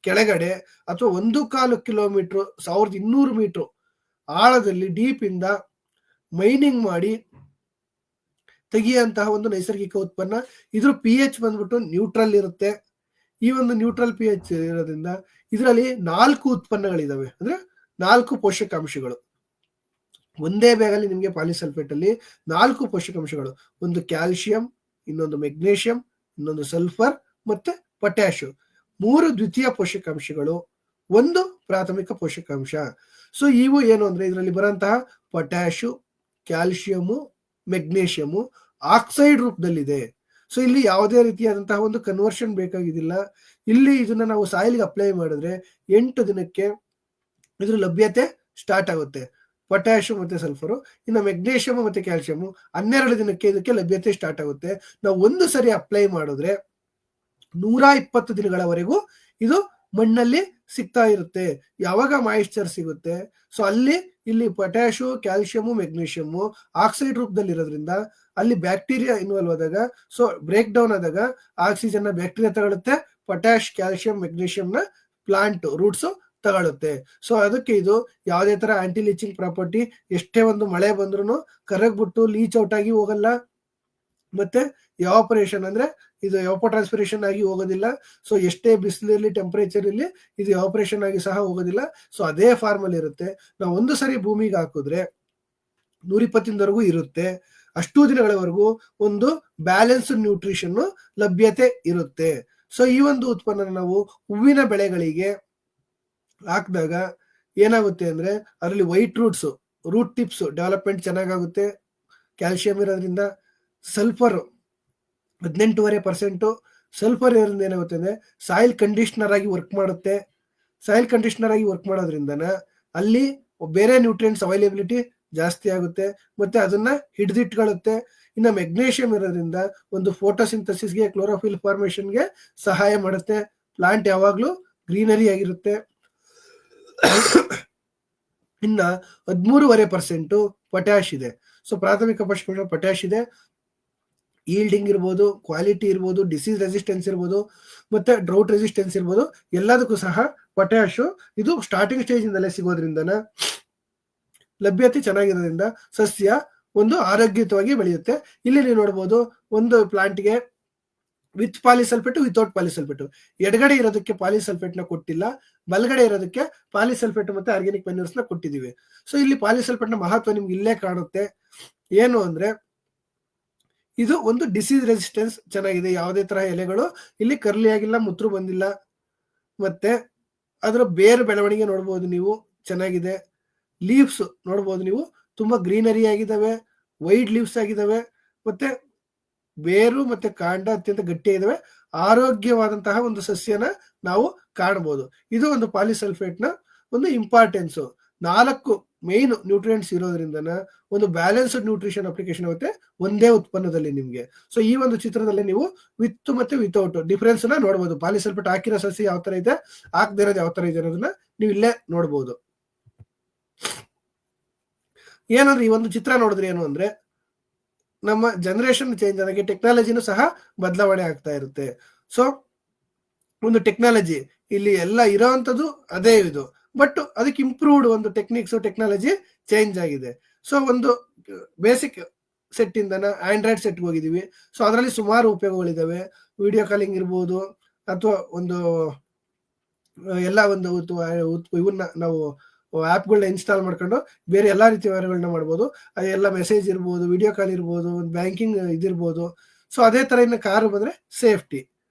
ಕೆಳಗಡೆ ಅಥವಾ 1.25 ಕಿಲೋಮೀಟರ್ 1200 ಮೀಟರ್ ಆಳದಲ್ಲಿ ಡೀಪ್ ಇಂದ ಮೈನಿಂಗ್ ಮಾಡಿ ತೆಗೆಯುವಂತಹ ಒಂದು ನೈಸರ್ಗಿಕ ಉತ್ಪನ್ನ. ಇದ್ರ pH ಬಂದ್ಬಿಟ್ಟು ನ್ಯೂಟ್ರಲ್ ಇರುತ್ತೆ. ಈ ಒಂದು ನ್ಯೂಟ್ರಲ್ pH ಇರೋದ್ರಿಂದ ಇದರಲ್ಲಿ 4 ಉತ್ಪನ್ನಗಳಿದಾವೆ, ಅಂದ್ರೆ 4 ಪೋಷಕಾಂಶಗಳು. ಒಂದೇ ಬ್ಯಾಗಲ್ಲಿ ನಿಮಗೆ ಪಾಲಿಸಲ್ಫೇಟ್ ಅಲ್ಲಿ 4 ಪೋಷಕಾಂಶಗಳು, ಒಂದು ಕ್ಯಾಲ್ಸಿಯಂ, ಇನ್ನೊಂದು ಮೆಗ್ನೀಷಿಯಂ, ಇನ್ನೊಂದು ಸಲ್ಫರ್ ಮತ್ತೆ ಪೊಟ್ಯಾಶ್, 3 ದ್ವಿತೀಯ ಪೋಷಕಾಂಶಗಳು, 1 ಪ್ರಾಥಮಿಕ ಪೋಷಕಾಂಶ. ಸೊ ಇವು ಏನು ಅಂದ್ರೆ ಇದರಲ್ಲಿ ಬರುವಂತಹ ಪೊಟ್ಯಾಶು, ಕ್ಯಾಲ್ಸಿಯಮು, ಮೆಗ್ನೀಷಿಯಮು ಆಕ್ಸೈಡ್ ರೂಪದಲ್ಲಿದೆ. ಸೊ ಇಲ್ಲಿ ಯಾವುದೇ ರೀತಿಯಾದಂತಹ ಒಂದು ಕನ್ವರ್ಷನ್ ಬೇಕಾಗಿದ್ದಿಲ್ಲ. ಇಲ್ಲಿ ಇದನ್ನ ನಾವು ಸಾಯಿಲ್ಗೆ ಅಪ್ಲೈ ಮಾಡಿದ್ರೆ 8 ದಿನಕ್ಕೆ ಇದ್ರ ಲಭ್ಯತೆ ಸ್ಟಾರ್ಟ್ ಆಗುತ್ತೆ. ಪೊಟ್ಯಾಶ್ ಮತ್ತೆ ಸಲ್ಫರು. ಇನ್ನು ಮೆಗ್ನೀಷಿಯಂ ಮತ್ತೆ ಕ್ಯಾಲ್ಸಿಯಂ 12 ದಿನಕ್ಕೆ ಇದಕ್ಕೆ ಲಭ್ಯತೆ ಸ್ಟಾರ್ಟ್ ಆಗುತ್ತೆ. ನಾವು ಒಂದು ಸರಿ ಅಪ್ಲೈ ಮಾಡಿದ್ರೆ 120 ದಿನಗಳವರೆಗೂ ಇದು ಮಣ್ಣಲ್ಲಿ ಸಿಗ್ತಾ ಇರುತ್ತೆ. ಯಾವಾಗ ಮಾಯಿಶ್ಚರ್ ಸಿಗುತ್ತೆ, ಸೊ ಅಲ್ಲಿ ಇಲ್ಲಿ ಪೊಟ್ಯಾಶು, ಕ್ಯಾಲ್ಸಿಯಮು, ಮೆಗ್ನೀಷಿಯಮು ಆಕ್ಸೈಡ್ ರೂಪದಲ್ಲಿ ಇರೋದ್ರಿಂದ ಅಲ್ಲಿ ಬ್ಯಾಕ್ಟೀರಿಯಾ ಇನ್ವಾಲ್ವ್ ಆದಾಗ, ಸೊ ಬ್ರೇಕ್ ಡೌನ್ ಆದಾಗ ಆಕ್ಸಿಜನ್ ನ ಬ್ಯಾಕ್ಟೀರಿಯಾ ತಗೊಳುತ್ತೆ, ಪೊಟ್ಯಾಶ್, ಕ್ಯಾಲ್ಸಿಯಂ, ಮೆಗ್ನೀಷಿಯಂ ನ ಪ್ಲಾಂಟ್ ರೂಟ್ಸ್ ತಗೊಳುತ್ತೆ. ಸೊ ಅದಕ್ಕೆ ಇದು ಯಾವುದೇ ತರ ಆಂಟಿ ಲೀಚಿಂಗ್ ಪ್ರಾಪರ್ಟಿ, ಎಷ್ಟೇ ಒಂದು ಮಳೆ ಬಂದ್ರು ಕರಗ್ಬಿಟ್ಟು ಲೀಚ್ ಔಟ್ ಆಗಿ ಹೋಗಲ್ಲ, ಮತ್ತೆ ಎವಾಪರೇಷನ್ ಅಂದ್ರೆ ಇದು ಎವಾಪೋಟ್ರಾನ್ಸ್ಪಿರೇಷನ್ ಆಗಿ ಹೋಗೋದಿಲ್ಲ. ಸೊ ಎಷ್ಟೇ ಬಿಸಿಲಿರಲಿ, ಟೆಂಪರೇಚರ್ ಇರಲಿ, ಇದು ಎವಾಪರೇಷನ್ ಆಗಿ ಸಹ ಹೋಗೋದಿಲ್ಲ. ಸೊ ಅದೇ ಫಾರ್ಮ್ ಅಲ್ಲಿ ಇರುತ್ತೆ. ನಾವು ಒಂದು ಸರಿ ಭೂಮಿಗೆ ಹಾಕಿದ್ರೆ 120 ದಿನದವರೆಗೂ ಇರುತ್ತೆ. ಅಷ್ಟು ದಿನಗಳವರೆಗೂ ಒಂದು ಬ್ಯಾಲೆನ್ಸ್ ನ್ಯೂಟ್ರಿಷನ್ ಲಭ್ಯತೆ ಇರುತ್ತೆ. ಸೊ ಈ ಒಂದು ಉತ್ಪನ್ನ ನಾವು ಹೂವಿನ ಬೆಳೆಗಳಿಗೆ ಹಾಕಿದಾಗ ಏನಾಗುತ್ತೆ ಅಂದ್ರೆ ಅದರಲ್ಲಿ ವೈಟ್ ರೂಟ್ ಟಿಪ್ಸ್ ಡೆವಲಪ್ಮೆಂಟ್ ಚೆನ್ನಾಗುತ್ತೆ ಕ್ಯಾಲ್ಸಿಯಂ ಇರೋದ್ರಿಂದ. ಸಲ್ಫರ್ 18.5% ಸಲ್ಫರ್ ಇರೋದ್ರಿಂದ ಏನಾಗುತ್ತೆ ಅಂದ್ರೆ ಸಾಯಿಲ್ ಕಂಡೀಷನರ್ ಆಗಿ ವರ್ಕ್ ಮಾಡುತ್ತೆ. ಸಾಯಿಲ್ ಕಂಡೀಷನರ್ ಆಗಿ ವರ್ಕ್ ಮಾಡೋದ್ರಿಂದ ಅಲ್ಲಿ ಬೇರೆ ನ್ಯೂಟ್ರಿಯೆಂಟ್ಸ್ ಅವೈಲೇಬಿಲಿಟಿ ಜಾಸ್ತಿ ಆಗುತ್ತೆ, ಮತ್ತೆ ಅದನ್ನ ಹಿಡಿದಿಟ್ಕೊಳ್ಳುತ್ತೆ. ಇನ್ನು ಮೆಗ್ನೀಷಿಯಂ ಇರೋದ್ರಿಂದ ಒಂದು ಫೋಟೋಸಿಂಥಸಿಸ್ಗೆ, ಕ್ಲೋರೋಫಿಲ್ ಫಾರ್ಮೇಶನ್ಗೆ ಸಹಾಯ ಮಾಡುತ್ತೆ. ಪ್ಲಾಂಟ್ ಯಾವಾಗ್ಲೂ ಗ್ರೀನರಿ ಆಗಿರುತ್ತೆ. ಇನ್ನ 13.5% ಪೊಟ್ಯಾಶ್ ಇದೆ. ಸೊ ಪ್ರಾಥಮಿಕ ಪೋಷಕಾಂಶ ಪೊಟ್ಯಾಶ್ ಇದೆ. ಈಲ್ಡಿಂಗ್ ಇರ್ಬೋದು, ಕ್ವಾಲಿಟಿ ಇರ್ಬೋದು, ಡಿಸೀಸ್ ರೆಸಿಸ್ಟೆನ್ಸ್ ಇರ್ಬೋದು, ಮತ್ತೆ ಡ್ರೌಟ್ ರೆಸಿಸ್ಟೆನ್ಸ್ ಇರ್ಬೋದು, ಎಲ್ಲದಕ್ಕೂ ಸಹ ಪೊಟ್ಯಾಶ್ ಇದು ಸ್ಟಾರ್ಟಿಂಗ್ ಸ್ಟೇಜ್ ಇಂದಲೇ ಸಿಗೋದ್ರಿಂದ ಲಭ್ಯತೆ ಚೆನ್ನಾಗಿರೋದ್ರಿಂದ ಸಸ್ಯ ಒಂದು ಆರೋಗ್ಯಯುತವಾಗಿ ಬೆಳೆಯುತ್ತೆ. ಇಲ್ಲಿ ನೀವು ನೋಡಬಹುದು ಒಂದು ಪ್ಲಾಂಟ್ಗೆ ವಿತ್ ಪಾಲಿಸಲ್ಫೇಟ್, ವಿತೌಟ್ ಪಾಲಿಸಲ್ಫೇಟ್. ಎಡಗಡೆ ಇರೋದಕ್ಕೆ ಪಾಲಿಸಲ್ಫೇಟ್ ನ ಕೊಟ್ಟಿಲ್ಲ, ಬಲಗಡೆ ಇರೋದಕ್ಕೆ ಪಾಲಿಸಲ್ಫೇಟ್ ಮತ್ತೆ ಆರ್ಗ್ಯಾನಿಕ್ ಮ್ಯಾನ್ಯೂರ್ಸ್ ನ ಕೊಟ್ಟಿದ್ದೀವಿ. ಸೊ ಇಲ್ಲಿ ಪಾಲಿಸಲ್ಫೇಟ್ ನ ಮಹತ್ವ ನಿಮ್ಗೆ ಇಲ್ಲೇ ಕಾಣುತ್ತೆ. ಏನು ಅಂದ್ರೆ ಇದು ಒಂದು ಡಿಸೀಸ್ ರೆಸಿಸ್ಟೆನ್ಸ್ ಚೆನ್ನಾಗಿದೆ. ಯಾವುದೇ ತರ ಎಲೆಗಳು ಇಲ್ಲಿ ಕರ್ಲಿ ಆಗಿಲ್ಲ, ಮುತ್ರು ಬಂದಿಲ್ಲ. ಮತ್ತೆ ಅದರ ಬೇರೆ ಬೆಳವಣಿಗೆ ನೋಡಬಹುದು ನೀವು, ಚೆನ್ನಾಗಿದೆ. ಲೀವ್ಸ್ ನೋಡಬಹುದು ನೀವು, ತುಂಬಾ ಗ್ರೀನರಿ ಆಗಿದ್ದಾವೆ, ವೈಡ್ ಲೀವ್ಸ್ ಆಗಿದ್ದಾವೆ, ಮತ್ತೆ ಬೇರು ಮತ್ತೆ ಕಾಂಡ ಅತ್ಯಂತ ಗಟ್ಟಿಯಾಗಿದ್ದಾವೆ. ಆರೋಗ್ಯವಾದಂತಹ ಒಂದು ಸಸ್ಯನ ನಾವು ಕಾಣಬಹುದು. ಇದು ಒಂದು ಪಾಲಿಸಲ್ಫೇಟ್ ನ ಒಂದು ಇಂಪಾರ್ಟೆನ್ಸ್. 4 ಮೇನ್ ನ್ಯೂಟ್ರಿಯೆಂಟ್ಸ್ ಇರೋದ್ರಿಂದ ಒಂದು ಬ್ಯಾಲೆನ್ಸ್ಡ್ ನ್ಯೂಟ್ರಿಷನ್ ಅಪ್ಲಿಕೇಶನ್ ಆಗುತ್ತೆ ಒಂದೇ ಉತ್ಪನ್ನದಲ್ಲಿ ನಿಮ್ಗೆ. ಸೊ ಈ ಒಂದು ಚಿತ್ರದಲ್ಲಿ ನೀವು ವಿತ್ ಮತ್ತೆ ವಿತೌಟ್ ಡಿಫರೆನ್ಸ್ ನ ನೋಡಬಹುದು. ಪಾಲಿಸಲ್ಫೇಟ್ ಹಾಕಿರೋ ಸಸ್ಯ ಯಾವ ತರ ಇದೆ, ಹಾಕದೇ ಇರೋದು ಯಾವ ತರ ಇದೆ ಅನ್ನೋದನ್ನ ನೀವು ಇಲ್ಲೇ ನೋಡಬಹುದು. ಏನಂದ್ರೆ ಈ ಒಂದು ಚಿತ್ರ ನೋಡಿದ್ರೆ ಏನು ಅಂದ್ರೆ ನಮ್ಮ ಜನರೇಷನ್ ಚೇಂಜ್ ಆದಾಗೆ ಟೆಕ್ನಾಲಜಿನೂ ಸಹ ಬದಲಾವಣೆ ಆಗ್ತಾ ಇರುತ್ತೆ. ಸೊ ಒಂದು ಟೆಕ್ನಾಲಜಿ ಇಲ್ಲಿ ಎಲ್ಲ ಇರೋವಂಥದ್ದು ಅದೇ ಇದು, ಬಟ್ ಅದಕ್ಕೆ ಇಂಪ್ರೂವ್ಡ್ ಒಂದು ಟೆಕ್ನಾಲಜಿ ಚೇಂಜ್ ಆಗಿದೆ. ಸೊ ಒಂದು ಬೇಸಿಕ್ ಸೆಟ್ ಇಂದ ಆಂಡ್ರಾಯ್ಡ್ ಸೆಟ್ಗೆ ಹೋಗಿದೀವಿ. ಸೊ ಅದರಲ್ಲಿ ಸುಮಾರು ಉಪಯೋಗಗಳಿದಾವೆ. ವಿಡಿಯೋ ಕಾಲಿಂಗ್ ಇರ್ಬೋದು, ಅಥವಾ ಒಂದು ಎಲ್ಲ ಒಂದು ಇವನ್ನ ನಾವು ಆ್ಯಪ್ಗಳನ್ನ ಇನ್ಸ್ಟಾಲ್ ಮಾಡ್ಕೊಂಡು ಬೇರೆ ಎಲ್ಲಾ ರೀತಿಯ ವ್ಯವಹಾರಗಳನ್ನ ಮಾಡ್ಬೋದು. ಅದೆಲ್ಲ ಮೆಸೇಜ್ ಇರ್ಬೋದು, ವಿಡಿಯೋ ಕಾಲ್ ಇರ್ಬೋದು, ಒಂದು ಬ್ಯಾಂಕಿಂಗ್ ಇದಿರ್ಬೋದು. ಸೊ ಅದೇ ತರ ಇನ್ನು ಕಾರು ಬಂದ್ರೆ ಸೇಫ್ಟಿ.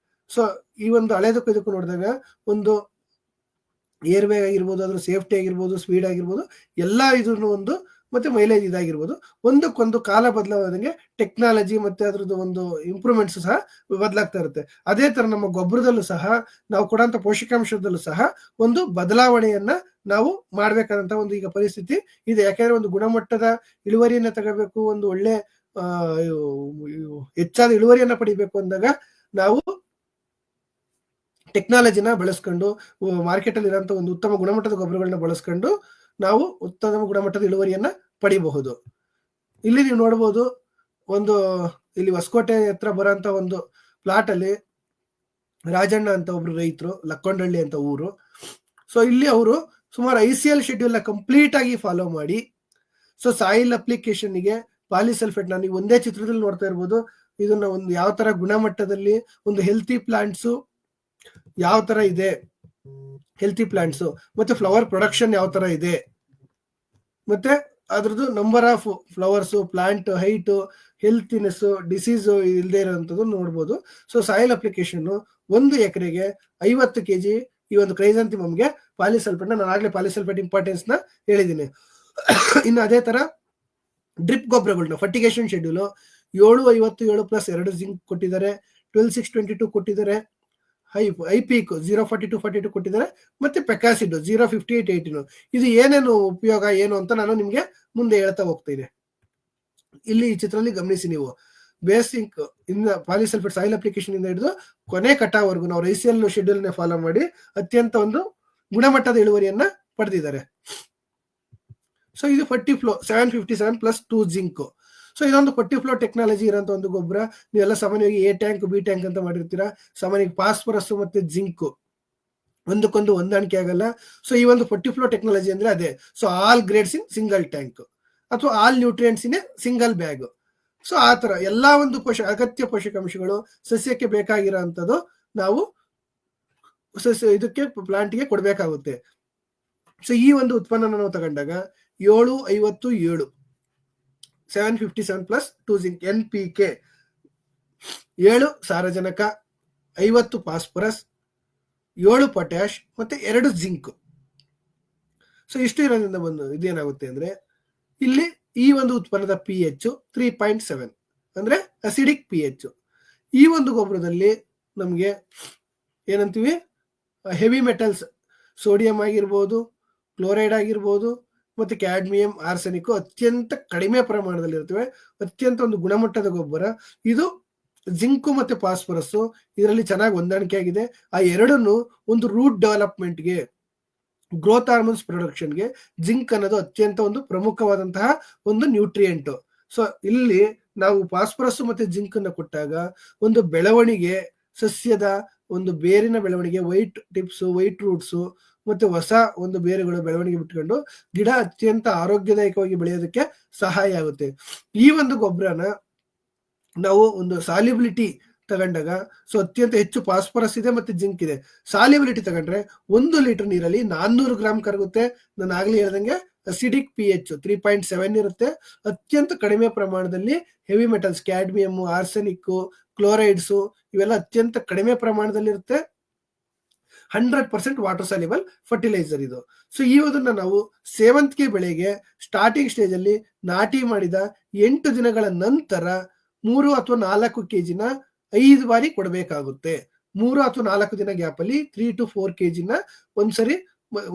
ಸೊ ಈ ಒಂದು ಹಳೇದಕ್ಕೂ ಇದಕ್ಕೂ ನೋಡಿದಾಗ ಒಂದು ಏರ್ ಬ್ಯಾಗ್ ಆಗಿರ್ಬೋದು, ಅದ್ರ ಸೇಫ್ಟಿ ಆಗಿರ್ಬೋದು, ಸ್ಪೀಡ್ ಆಗಿರ್ಬೋದು, ಎಲ್ಲ ಇದನ್ನು ಒಂದು ಮತ್ತೆ ಮೈಲೇಜ್ ಇದಾಗಿರ್ಬೋದು, ಒಂದಕ್ಕೊಂದು ಕಾಲ ಬದಲಾದಂಗೆ ಟೆಕ್ನಾಲಜಿ ಮತ್ತೆ ಅದ್ರದ್ದು ಒಂದು ಇಂಪ್ರೂವ್ಮೆಂಟ್ಸ್ ಸಹ ಬದಲಾಗ್ತಾ ಇರುತ್ತೆ. ಅದೇ ತರ ನಮ್ಮ ಗೊಬ್ಬರದಲ್ಲೂ ಸಹ ನಾವು ಕೊಡುವಂತ ಪೋಷಕಾಂಶದಲ್ಲೂ ಸಹ ಒಂದು ಬದಲಾವಣೆಯನ್ನ ನಾವು ಮಾಡ್ಬೇಕಾದಂತ ಒಂದು ಈಗ ಪರಿಸ್ಥಿತಿ ಇದೆ. ಯಾಕಂದ್ರೆ ಒಂದು ಗುಣಮಟ್ಟದ ಇಳುವರಿಯನ್ನ ತಗೋಬೇಕು, ಒಂದು ಒಳ್ಳೆ ಹೆಚ್ಚಾದ ಇಳುವರಿಯನ್ನ ಪಡಿಬೇಕು ಅಂದಾಗ ನಾವು ಟೆಕ್ನಾಲಜಿನ ಬಳಸ್ಕೊಂಡು ಮಾರ್ಕೆಟ್ ಅಲ್ಲಿ ಇರೋಂಥ ಒಂದು ಉತ್ತಮ ಗುಣಮಟ್ಟದ ಗೊಬ್ಬರಗಳನ್ನ ಬಳಸ್ಕೊಂಡು ನಾವು ಉತ್ತಮ ಗುಣಮಟ್ಟದ ಇಳುವರಿಯನ್ನ ಪಡಿಬಹುದು. ಇಲ್ಲಿ ನೀವು ನೋಡಬಹುದು, ಒಂದು ಇಲ್ಲಿ ಹೊಸಕೋಟೆ ಹತ್ರ ಬರೋಂತ ಒಂದು ಪ್ಲಾಟ್ ಅಲ್ಲಿ ರಾಜಣ್ಣ ಅಂತ ಒಬ್ರು ರೈತರು, ಲಕ್ಕೊಂಡಹಳ್ಳಿ ಅಂತ ಊರು. ಸೊ ಇಲ್ಲಿ ಅವರು ಸುಮಾರು ICL ಶೆಡ್ಯೂಲ್ ನ ಕಂಪ್ಲೀಟ್ ಆಗಿ ಫಾಲೋ ಮಾಡಿ, ಸೊ ಸಾಯಿಲ್ ಅಪ್ಲಿಕೇಶನ್ಗೆ ಪಾಲಿಸಲ್ಫೇಟ್ ನೀವು ಒಂದೇ ಚಿತ್ರದಲ್ಲಿ ನೋಡ್ತಾ ಇರ್ಬೋದು. ಇದನ್ನ ಒಂದು ಯಾವ ತರ ಗುಣಮಟ್ಟದಲ್ಲಿ ಒಂದು ಹೆಲ್ತಿ ಪ್ಲಾಂಟ್ಸ್ ಯಾವ ತರ ಇದೆ, ಹೆಲ್ತಿ ಪ್ಲಾಂಟ್ಸ್ ಮತ್ತೆ ಫ್ಲವರ್ ಪ್ರೊಡಕ್ಷನ್ ಯಾವ ತರ ಇದೆ, ಮತ್ತೆ ಅದ್ರದ್ದು number of flowers, plant height, healthiness, disease ಇಲ್ಲದೆ ಇರೋಂಥದ್ದು ನೋಡ್ಬೋದು. ಸೊ ಸಾಯಿಲ್ ಅಪ್ಲಿಕೇಶನ್ 1 ಎಕರೆಗೆ 50 kg ಈ ಒಂದು ಕ್ರೈಸಾಂಥಿಮಮ್ಗೆ ಪಾಲಿಸಲ್ಫೇಟ್, ನಾನು ಆಗಲೇ ಪಾಲಿಸಲ್ಫೇಟ್ ಇಂಪಾರ್ಟೆನ್ಸ್ ನ ಹೇಳಿದ್ದೀನಿ. ಇನ್ನು ಅದೇ ತರ ಡ್ರಿಪ್ ಗೊಬ್ಬರಗಳನ್ನ ಫರ್ಟಿಗೇಷನ್ ಶೆಡ್ಯೂಲ್ 757 ಪ್ಲಸ್ 2 ಜಿಂಕ್ ಕೊಟ್ಟಿದ್ದಾರೆ, 12,622 ಕೊಟ್ಟಿದ್ದಾರೆ, ಐಪೀಕ್ 04242 ಕೊಟ್ಟಿದ್ದಾರೆ, ಮತ್ತೆ ಪೆಕಾಸಿಡ್ 05818. ಇದು ಏನೇನು ಉಪಯೋಗ ಏನು ಅಂತ ನಾನು ನಿಮ್ಗೆ ಮುಂದೆ ಹೇಳ್ತಾ ಹೋಗ್ತೀನಿ. ಇಲ್ಲಿ ಈ ಚಿತ್ರದಲ್ಲಿ ಗಮನಿಸಿ ನೀವು, ಬೇಸಿಕ್ ಇಂದ ಪಾಲಿಸಲ್ಫೇಟ್ ಸಾಯಿಲ್ ಅಪ್ಲಿಕೇಶನ್ ಇಂದ ಹಿಡಿದು ಕೊನೆ ಕಟಾವರೆಗೂ ನಾವು ರೈಸಿಯಲ್ ಶೆಡ್ಯೂಲ್ ನ ಫಾಲೋ ಮಾಡಿ ಅತ್ಯಂತ ಒಂದು ಗುಣಮಟ್ಟದ ಇಳುವರಿಯನ್ನ ಪಡೆದಿದ್ದಾರೆ. ಸೊ ಇದು ಫರ್ಟಿಫ್ಲೋ 757 ಪ್ಲಸ್ 2 ಜಿಂಕ್. ಸೊ ಇದೊಂದು ಫರ್ಟಿಫ್ಲೋ ಟೆಕ್ನಾಲಜಿ ಇರೋಂಥ ಒಂದು ಗೊಬ್ಬರ. ನೀವೆಲ್ಲ ಸಾಮಾನ್ಯವಾಗಿ ಎ ಟ್ಯಾಂಕ್ ಬಿ ಟ್ಯಾಂಕ್ ಅಂತ ಮಾಡಿರ್ತೀರಾ. ಸಾಮಾನ್ಯವಾಗಿ ಫಾಸ್ಫರಸ್ ಮತ್ತೆ ಜಿಂಕ್ ಒಂದಕ್ಕೊಂದು ಹೊಂದಾಣಿಕೆ ಆಗಲ್ಲ. ಸೊ ಈ ಒಂದು ಫರ್ಟಿಫ್ಲೋ ಟೆಕ್ನಾಲಜಿ ಅಂದ್ರೆ ಅದೇ. So all grades in single tank ಅಥವಾ all nutrients in single bag. So ಆ ತರ ಎಲ್ಲಾ ಒಂದು ಅಗತ್ಯ ಪೋಷಕಾಂಶಗಳು ಸಸ್ಯಕ್ಕೆ ಬೇಕಾಗಿರೋಂಥದ್ದು ನಾವು ಇದಕ್ಕೆ ಪ್ಲಾಂಟ್ಗೆ ಕೊಡ್ಬೇಕಾಗುತ್ತೆ. ಸೊ ಈ ಒಂದು ಉತ್ಪನ್ನ ನಾವು ತಗೊಂಡಾಗ 757 757 ಪ್ಲಸ್ 2 ಜಿಂಕ್ NPK 7 ಸಾರಜನಕ, 50 ಫಾಸ್ಫರಸ್, 7 ಪೊಟ್ಯಾಶ್ ಮತ್ತೆ 2 ಜಿಂಕ್. ಸೊ ಇಷ್ಟು ಇರೋದ್ರಿಂದ ಬಂದು ಇದೇನಾಗುತ್ತೆ ಅಂದ್ರೆ ಇಲ್ಲಿ ಈ ಒಂದು ಉತ್ಪನ್ನದ pH 3.7 ಅಂದ್ರೆ ಅಸಿಡಿಕ್ pH. ಈ ಒಂದು ಗೊಬ್ಬರದಲ್ಲಿ ನಮ್ಗೆ ಏನಂತೀವಿ, ಹೆವಿ ಮೆಟಲ್ಸ್, ಸೋಡಿಯಂ ಆಗಿರ್ಬೋದು, ಕ್ಲೋರೈಡ್ ಆಗಿರ್ಬೋದು, ಮತ್ತೆ ಕ್ಯಾಡ್ಮಿಯಂ, ಆರ್ಸೆನಿಕ್ ಅತ್ಯಂತ ಕಡಿಮೆ ಪ್ರಮಾಣದಲ್ಲಿ ಇರ್ತವೆ. ಅತ್ಯಂತ ಒಂದು ಗುಣಮಟ್ಟದ ಗೊಬ್ಬರ ಇದು. ಜಿಂಕು ಮತ್ತೆ ಫಾಸ್ಫರಸ್ ಇದರಲ್ಲಿ ಚೆನ್ನಾಗಿ ಹೊಂದಾಣಿಕೆ ಆಗಿದೆ. ಆ ಎರಡನ್ನು ಒಂದು ರೂಟ್ ಡೆವಲಪ್ಮೆಂಟ್ಗೆ, ಗ್ರೋತ್ ಹಾರ್ಮೋನ್ಸ್ ಪ್ರೊಡಕ್ಷನ್ಗೆ ಜಿಂಕ್ ಅನ್ನೋದು ಅತ್ಯಂತ ಒಂದು ಪ್ರಮುಖವಾದಂತಹ ಒಂದು ನ್ಯೂಟ್ರಿಯೆಂಟ್. ಸೊ ಇಲ್ಲಿ ನಾವು ಫಾಸ್ಫರಸ್ ಮತ್ತೆ ಜಿಂಕ್ ಅನ್ನ ಕೊಟ್ಟಾಗ ಒಂದು ಬೆಳವಣಿಗೆ, ಸಸ್ಯದ ಒಂದು ಬೇರಿನ ಬೆಳವಣಿಗೆ, ವೈಟ್ ಟಿಪ್ಸ್, ವೈಟ್ ರೂಟ್ಸ್ ಮತ್ತೆ ಹೊಸ ಒಂದು ಬೇರುಗಳು ಬೆಳವಣಿಗೆ ಬಿಟ್ಕೊಂಡು ಗಿಡ ಅತ್ಯಂತ ಆರೋಗ್ಯದಾಯಕವಾಗಿ ಬೆಳೆಯೋದಕ್ಕೆ ಸಹಾಯ ಆಗುತ್ತೆ. ಈ ಒಂದು ಗೊಬ್ಬರನ ನಾವು ಒಂದು ಸಾಲ್ಯುಬಿಲಿಟಿ ತಗೊಂಡಾಗ, ಸೊ ಅತ್ಯಂತ ಹೆಚ್ಚು ಫಾಸ್ಫರಸ್ ಇದೆ ಮತ್ತೆ ಜಿಂಕ್ ಇದೆ. ಸಾಲ್ಯುಬಿಲಿಟಿ ತಗೊಂಡ್ರೆ 1 ಲೀಟರ್ ನೀರಲ್ಲಿ 400 ಗ್ರಾಮ್ ಕರಗುತ್ತೆ. ನಾನು ಆಗ್ಲೇ ಹೇಳ್ದಂಗೆ ಅಸಿಡಿಕ್ pH 3.7 ಇರುತ್ತೆ. ಅತ್ಯಂತ ಕಡಿಮೆ ಪ್ರಮಾಣದಲ್ಲಿ heavy metals, cadmium, arsenic, chlorides ಇವೆಲ್ಲ ಅತ್ಯಂತ ಕಡಿಮೆ ಪ್ರಮಾಣದಲ್ಲಿ ಇರುತ್ತೆ. 100% ವಾಟರ್ ಸಾಲ್ಯುಬಲ್ ಫರ್ಟಿಲೈಸರ್ ಇದು. ಸೊ ಇದನ್ನ ನಾವು ಸೇವಂತಿಗೆ ಬೆಳೆಗೆ ಸ್ಟಾರ್ಟಿಂಗ್ ಸ್ಟೇಜ್ ಅಲ್ಲಿ ನಾಟಿ ಮಾಡಿದ 8 ದಿನಗಳ ನಂತರ 3 ಅಥವಾ 4 kg 5 ಬಾರಿ ಕೊಡಬೇಕಾಗುತ್ತೆ. 3 ಅಥವಾ 4 ದಿನ ಗ್ಯಾಪ್ ಅಲ್ಲಿ 3 to 4 kg ಒಂದ್ಸರಿ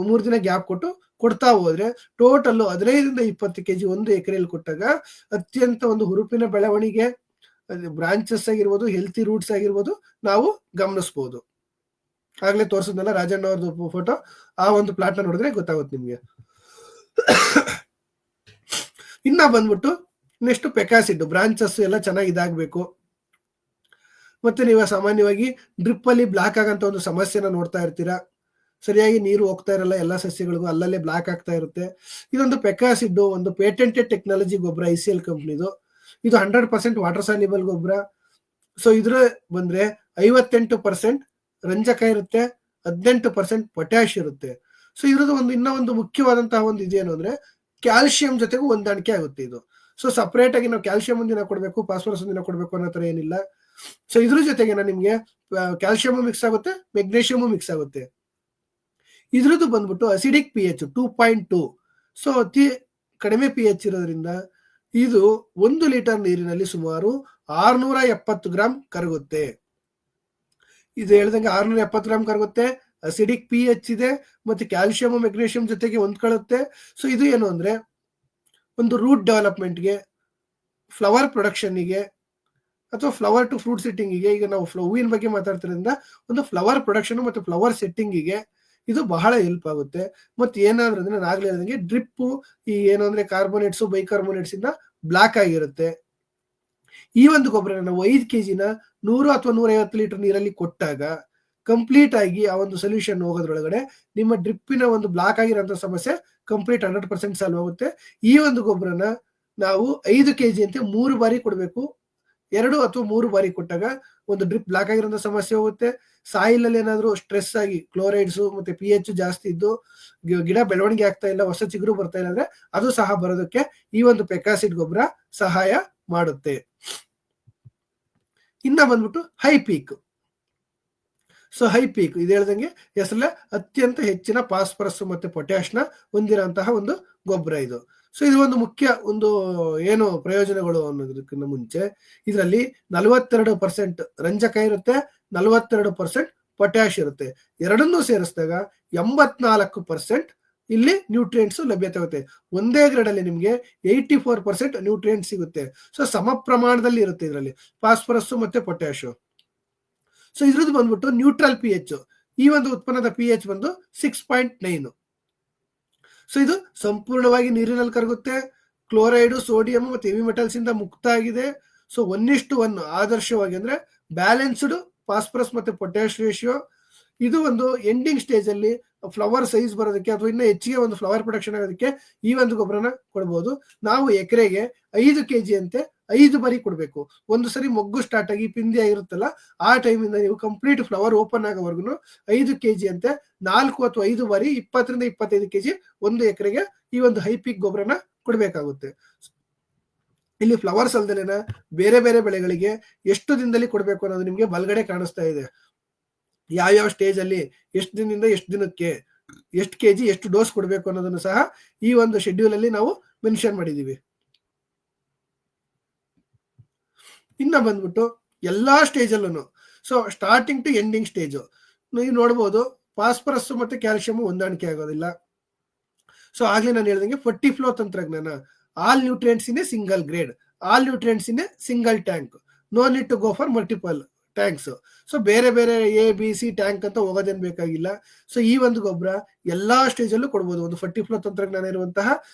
3 ದಿನ ಗ್ಯಾಪ್ ಕೊಟ್ಟು ಕೊಡ್ತಾ ಹೋದ್ರೆ ಟೋಟಲ್ 15 ರಿಂದ 20 kg 1 ಎಕರೆಯಲ್ಲಿ ಕೊಟ್ಟಾಗ ಅತ್ಯಂತ ಒಂದು ಹುರುಪಿನ ಬೆಳವಣಿಗೆ, ಬ್ರಾಂಚಸ್ ಆಗಿರ್ಬೋದು, ಹೆಲ್ತಿ ರೂಟ್ಸ್ ಆಗಿರ್ಬೋದು ನಾವು ಗಮನಿಸಬಹುದು. ಆಗ್ಲೇ ತೋರಿಸಿದ್ನಲ್ಲ ರಾಜಣ್ಣ ಅವ್ರದ್ದು ಫೋಟೋ, ಆ ಒಂದು ಪ್ಲಾಟ್ ನೋಡಿದ್ರೆ ಗೊತ್ತಾಗುತ್ತೆ ನಿಮ್ಗೆ. ಇನ್ನ ಬಂದ್ಬಿಟ್ಟು ನೆಕ್ಸ್ಟ್ ಪೆಕಾಸಿಡ್, ಬ್ರಾಂಚಸ್ ಎಲ್ಲ ಚೆನ್ನಾಗಿ ಇದಾಗಬೇಕು. ಮತ್ತೆ ನೀವು ಸಾಮಾನ್ಯವಾಗಿ ಡ್ರಿಪ್ ಅಲ್ಲಿ ಬ್ಲಾಕ್ ಆಗಂತ ಒಂದು ಸಮಸ್ಯೆನ ನೋಡ್ತಾ ಇರ್ತೀರಾ. ಸರಿಯಾಗಿ ನೀರು ಹೋಗ್ತಾ ಇರಲ್ಲ ಎಲ್ಲ ಸಸ್ಯಗಳಿಗೂ, ಅಲ್ಲಲ್ಲೇ ಬ್ಲಾಕ್ ಆಗ್ತಾ ಇರುತ್ತೆ. ಇದೊಂದು ಪೆಕಾಸಿಡ್ ಒಂದು ಪೇಟೆಂಟೆಡ್ ಟೆಕ್ನಾಲಜಿ ಗೊಬ್ಬರ, ICL ಕಂಪ್ನಿದು. ಇದು 100% ವಾಟರ್ ಸಾಲ್ಯುಬಲ್ ಗೊಬ್ಬರ. ಸೊ ಇದ್ರ ಬಂದ್ರೆ 58% ರಂಜಕ ಇರುತ್ತೆ, 18% ಪೊಟ್ಯಾಶ್ ಇರುತ್ತೆ. ಸೊ ಇದ್ರದ್ದು ಇನ್ನೂ ಒಂದು ಮುಖ್ಯವಾದಂತಹ ಒಂದು ಇದೇನು ಅಂದ್ರೆ ಕ್ಯಾಲ್ಸಿಯಂ ಜೊತೆಗೂ ಹೊಂದಾಣಿಕೆ ಆಗುತ್ತೆ ಇದು. ಸೊ ಸಪರೇಟ್ ಆಗಿ ನಾವು ಕ್ಯಾಲ್ಸಿಯಂ ಒಂದಿನ ಕೊಡಬೇಕು, ಫಾಸ್ಫರಸ್ ಒಂದಿನ ಕೊಡಬೇಕು ಅನ್ನೋ ತರ ಏನಿಲ್ಲ. ಸೊ ಇದ್ರ ಜೊತೆಗೆ ನಿಮ್ಗೆ ಕ್ಯಾಲ್ಸಿಯಂ ಮಿಕ್ಸ್ ಆಗುತ್ತೆ, ಮೆಗ್ನೀಷಿಯಂ ಮಿಕ್ಸ್ ಆಗುತ್ತೆ. ಇದ್ರದ್ದು ಬಂದ್ಬಿಟ್ಟು ಅಸಿಡಿಕ್ pH 2.2. ಸೊ ಅತಿ ಕಡಿಮೆ pH ಇರೋದ್ರಿಂದ ಇದು 1 ಲೀಟರ್ ನೀರಿನಲ್ಲಿ ಸುಮಾರು 670 ಗ್ರಾಮ್ ಕರಗುತ್ತೆ. ಇದು ಹೇಳ್ದಂಗೆ 670 ಗ್ರಾಮ್ ಕರಗುತ್ತೆ. ಅಸಿಡಿಕ್ pH ಇದೆ, ಮತ್ತೆ ಕ್ಯಾಲ್ಸಿಯಂ ಮೆಗ್ನೀಷಿಯಂ ಜೊತೆಗೆ ಹೊಂದ್ಕೊಳ್ಳುತ್ತೆ. ಸೊ ಇದು ಏನು ಅಂದ್ರೆ ಒಂದು ರೂಟ್ ಡೆವಲಪ್ಮೆಂಟ್ಗೆ, ಫ್ಲವರ್ ಪ್ರೊಡಕ್ಷನ್ಗೆ ಅಥವಾ ಫ್ಲವರ್ ಟು ಫ್ರೂಟ್ ಸೆಟ್ಟಿಂಗಿಗೆ, ಈಗ ನಾವು ಹೂವಿನ ಬಗ್ಗೆ ಮಾತಾಡ್ತಿರೋದ್ರಿಂದ ಒಂದು ಫ್ಲವರ್ ಪ್ರೊಡಕ್ಷನ್ ಮತ್ತು ಫ್ಲವರ್ ಸೆಟ್ಟಿಂಗಿಗೆ ಇದು ಬಹಳ ಹೆಲ್ಪ್ ಆಗುತ್ತೆ. ಮತ್ತೆ ಏನಾದ್ರೆ ಅಂದ್ರೆ ನಾನು ಆಗ್ಲೇ ಹೇಳ್ದಂಗೆ ಡ್ರಿಪ್ ಈ ಏನು ಅಂದ್ರೆ ಕಾರ್ಬೋನೇಟ್ಸ್, ಬೈಕಾರ್ಬೋನೇಟ್ಸ್ ಇಂದ ಬ್ಲಾಕ್ ಆಗಿರುತ್ತೆ. ಈ ಒಂದು ಗೊಬ್ಬರ ನಾವು 5 kg 100 ಅಥವಾ 150 ಲೀಟರ್ ನೀರಲ್ಲಿ ಕೊಟ್ಟಾಗ ಕಂಪ್ಲೀಟ್ ಆಗಿ ಆ ಒಂದು ಸೊಲ್ಯೂಷನ್ ಹೋಗೋದ್ರೊಳಗಡೆ ನಿಮ್ಮ ಡ್ರಿಪ್ಪಿನ ಒಂದು ಬ್ಲಾಕ್ ಆಗಿರೋಂಥ ಸಮಸ್ಯೆ ಕಂಪ್ಲೀಟ್ 100% ಸಾಲ್ವ್ ಆಗುತ್ತೆ. ಈ ಒಂದು ಗೊಬ್ಬರನ ನಾವು 5 kg ಅಂತೆ 3 ಬಾರಿ ಕೊಡಬೇಕು. 2 ಅಥವಾ 3 ಬಾರಿ ಕೊಟ್ಟಾಗ ಒಂದು ಡ್ರಿಪ್ ಬ್ಲಾಕ್ ಆಗಿರೋ ಸಮಸ್ಯೆ ಹೋಗುತ್ತೆ. ಸಾಯಿಲ್ ಅಲ್ಲಿ ಏನಾದ್ರು ಸ್ಟ್ರೆಸ್ ಆಗಿ ಕ್ಲೋರೈಡ್ಸ್ ಮತ್ತೆ pH ಜಾಸ್ತಿ ಇದ್ದು ಗಿಡ ಬೆಳವಣಿಗೆ ಆಗ್ತಾ ಇಲ್ಲ, ಹೊಸ ಚಿಗುರು ಬರ್ತಾ ಇಲ್ಲ ಅಂದ್ರೆ ಅದು ಸಹ ಬರೋದಕ್ಕೆ ಈ ಒಂದು ಪೆಕಾಸಿಡ್ ಗೊಬ್ಬರ ಸಹಾಯ ಮಾಡುತ್ತೆ. ಇನ್ನ ಬಂದ್ಬಿಟ್ಟು high peak. So high peak ಇದು ಹೇಳ್ದಂಗೆ ಹೆಸರಲ್ಲೇ ಅತ್ಯಂತ ಹೆಚ್ಚಿನ ಫಾಸ್ಫರಸ್ ಮತ್ತೆ ಪೊಟ್ಯಾಶ್ನ ಹೊಂದಿರುವಂತಹ ಒಂದು ಗೊಬ್ಬರ ಇದು. ಸೊ ಇದು ಒಂದು ಮುಖ್ಯ ಒಂದು ಏನು ಪ್ರಯೋಜನಗಳು ಅನ್ನೋದಕ್ಕಿಂತ ಮುಂಚೆ ಇದರಲ್ಲಿ 42% ರಂಜಕ ಇರುತ್ತೆ, 42% ಪೊಟ್ಯಾಶ್ ಇರುತ್ತೆ. ಎರಡನ್ನೂ ಸೇರಿಸಿದಾಗ 84% ಇಲ್ಲಿ ನ್ಯೂಟ್ರಿಯೆಂಟ್ಸ್ ಲಭ್ಯತೆ ಆಗುತ್ತೆ. ಒಂದೇ ಗ್ರೇಡ್ ಅಲ್ಲಿ ನಿಮಗೆ 84% ನ್ಯೂಟ್ರಿಯೆಂಟ್ ಸಿಗುತ್ತೆ. ಸೊ ಸಮ ಪ್ರಮಾಣದಲ್ಲಿ ಇರುತ್ತೆ ಇದರಲ್ಲಿ ಫಾಸ್ಫರಸ್ ಮತ್ತೆ ಪೊಟ್ಯಾಶ್. ಸೊ ಇದ್ರದ್ದು ಬಂದ್ಬಿಟ್ಟು ನ್ಯೂಟ್ರಲ್ pH, ಈ ಒಂದು ಉತ್ಪನ್ನದ pH ಬಂದು 6.9. ಸೊ ಇದು ಸಂಪೂರ್ಣವಾಗಿ ನೀರಿನಲ್ಲಿ ಕರಗುತ್ತೆ. ಕ್ಲೋರೈಡ್, ಸೋಡಿಯಂ ಮತ್ತೆ ಹೆವಿ ಮೆಟಲ್ಸ್ ಇಂದ ಮುಕ್ತ ಆಗಿದೆ. ಸೊ 1:1 ಆದರ್ಶವಾಗಿ ಅಂದ್ರೆ ಬ್ಯಾಲೆನ್ಸ್ಡ್ ಫಾಸ್ಫರಸ್ ಮತ್ತೆ ಪೊಟ್ಯಾಶ್ ರೇಷಿಯೋ. ಇದು ಒಂದು ಎಂಡಿಂಗ್ ಸ್ಟೇಜ್ ಅಲ್ಲಿ ಫ್ಲವರ್ ಸೈಜ್ ಬರೋದಕ್ಕೆ ಅಥವಾ ಇನ್ನ ಹೆಚ್ಚಿಗೆ ಒಂದು ಫ್ಲವರ್ ಪ್ರೊಡಕ್ಷನ್ ಆಗೋದಕ್ಕೆ ಈ ಒಂದು ಗೊಬ್ಬರನ ಕೊಡ್ಬೋದು. ನಾವು ಎಕರೆಗೆ 5 kg ಅಂತೆ 5 ಬಾರಿ ಕೊಡಬೇಕು. ಒಂದು ಸರಿ ಮೊಗ್ಗು ಸ್ಟಾರ್ಟ್ ಆಗಿ ಪಿಂದಿ ಆಗಿರುತ್ತಲ್ಲ ಆ ಟೈಮಿಂದ ನೀವು ಕಂಪ್ಲೀಟ್ ಫ್ಲವರ್ ಓಪನ್ ಆಗೋವರೆಗೂ 5 kg ಅಂತೆ 4 ಅಥವಾ 5 ಬಾರಿ 20 ರಿಂದ 25 kg ಒಂದು ಎಕರೆಗೆ ಈ ಒಂದು ಹೈಪಿಕ್ ಗೊಬ್ಬರನ ಕೊಡಬೇಕಾಗುತ್ತೆ. ಇಲ್ಲಿ ಫ್ಲವರ್ಸ್ ಅಲ್ದಲೇನ ಬೇರೆ ಬೇರೆ ಬೆಳೆಗಳಿಗೆ ಎಷ್ಟು ದಿನದಲ್ಲಿ ಕೊಡಬೇಕು ಅನ್ನೋದು ನಿಮ್ಗೆ ಬಲಗಡೆ ಕಾಣಿಸ್ತಾ ಇದೆ. ಯಾವ ಸ್ಟೇಜ್ ಅಲ್ಲಿ ಎಷ್ಟು ದಿನದಿಂದ ಎಷ್ಟು ದಿನಕ್ಕೆ ಎಷ್ಟು kg ಎಷ್ಟು ಡೋಸ್ ಕೊಡಬೇಕು ಅನ್ನೋದನ್ನು ಸಹ ಈ ಒಂದು ಶೆಡ್ಯೂಲ್ ಅಲ್ಲಿ ನಾವು ಮೆನ್ಷನ್ ಮಾಡಿದೀವಿ. ಇನ್ನ ಬಂದ್ಬಿಟ್ಟು ಎಲ್ಲಾ ಸ್ಟೇಜ್ ಅಲ್ಲೂ so starting to ending stage ನೀವು ನೋಡ್ಬೋದು ಫಾಸ್ಫರಸ್ ಮತ್ತೆ ಕ್ಯಾಲ್ಸಿಯಂ ಹೊಂದಾಣಿಕೆ ಆಗೋದಿಲ್ಲ. ಸೊ ಆಗ್ಲೇ ನಾನು ಹೇಳ್ದಂಗೆ 40 ಫ್ಲೋ ತಂತ್ರಜ್ಞಾನ, all nutrients in a single grade, all nutrients in a single tank, no need to go for multiple tanks. So ಬೇರೆ ಬೇರೆ ABC ಟ್ಯಾಂಕ್ ಅಂತ ಹೋಗೋದೇನು ಬೇಕಾಗಿಲ್ಲ. ಸೊ ಈ ಒಂದು ಗೊಬ್ಬರ ಎಲ್ಲಾ ಸ್ಟೇಜ್ ಅಲ್ಲೂ ಕೊಡ್ಬೋದು. ಒಂದು 40 ಫ್ಲೋ ತಂತ್ರಜ್ಞಾನ ಇರುವಂತಹ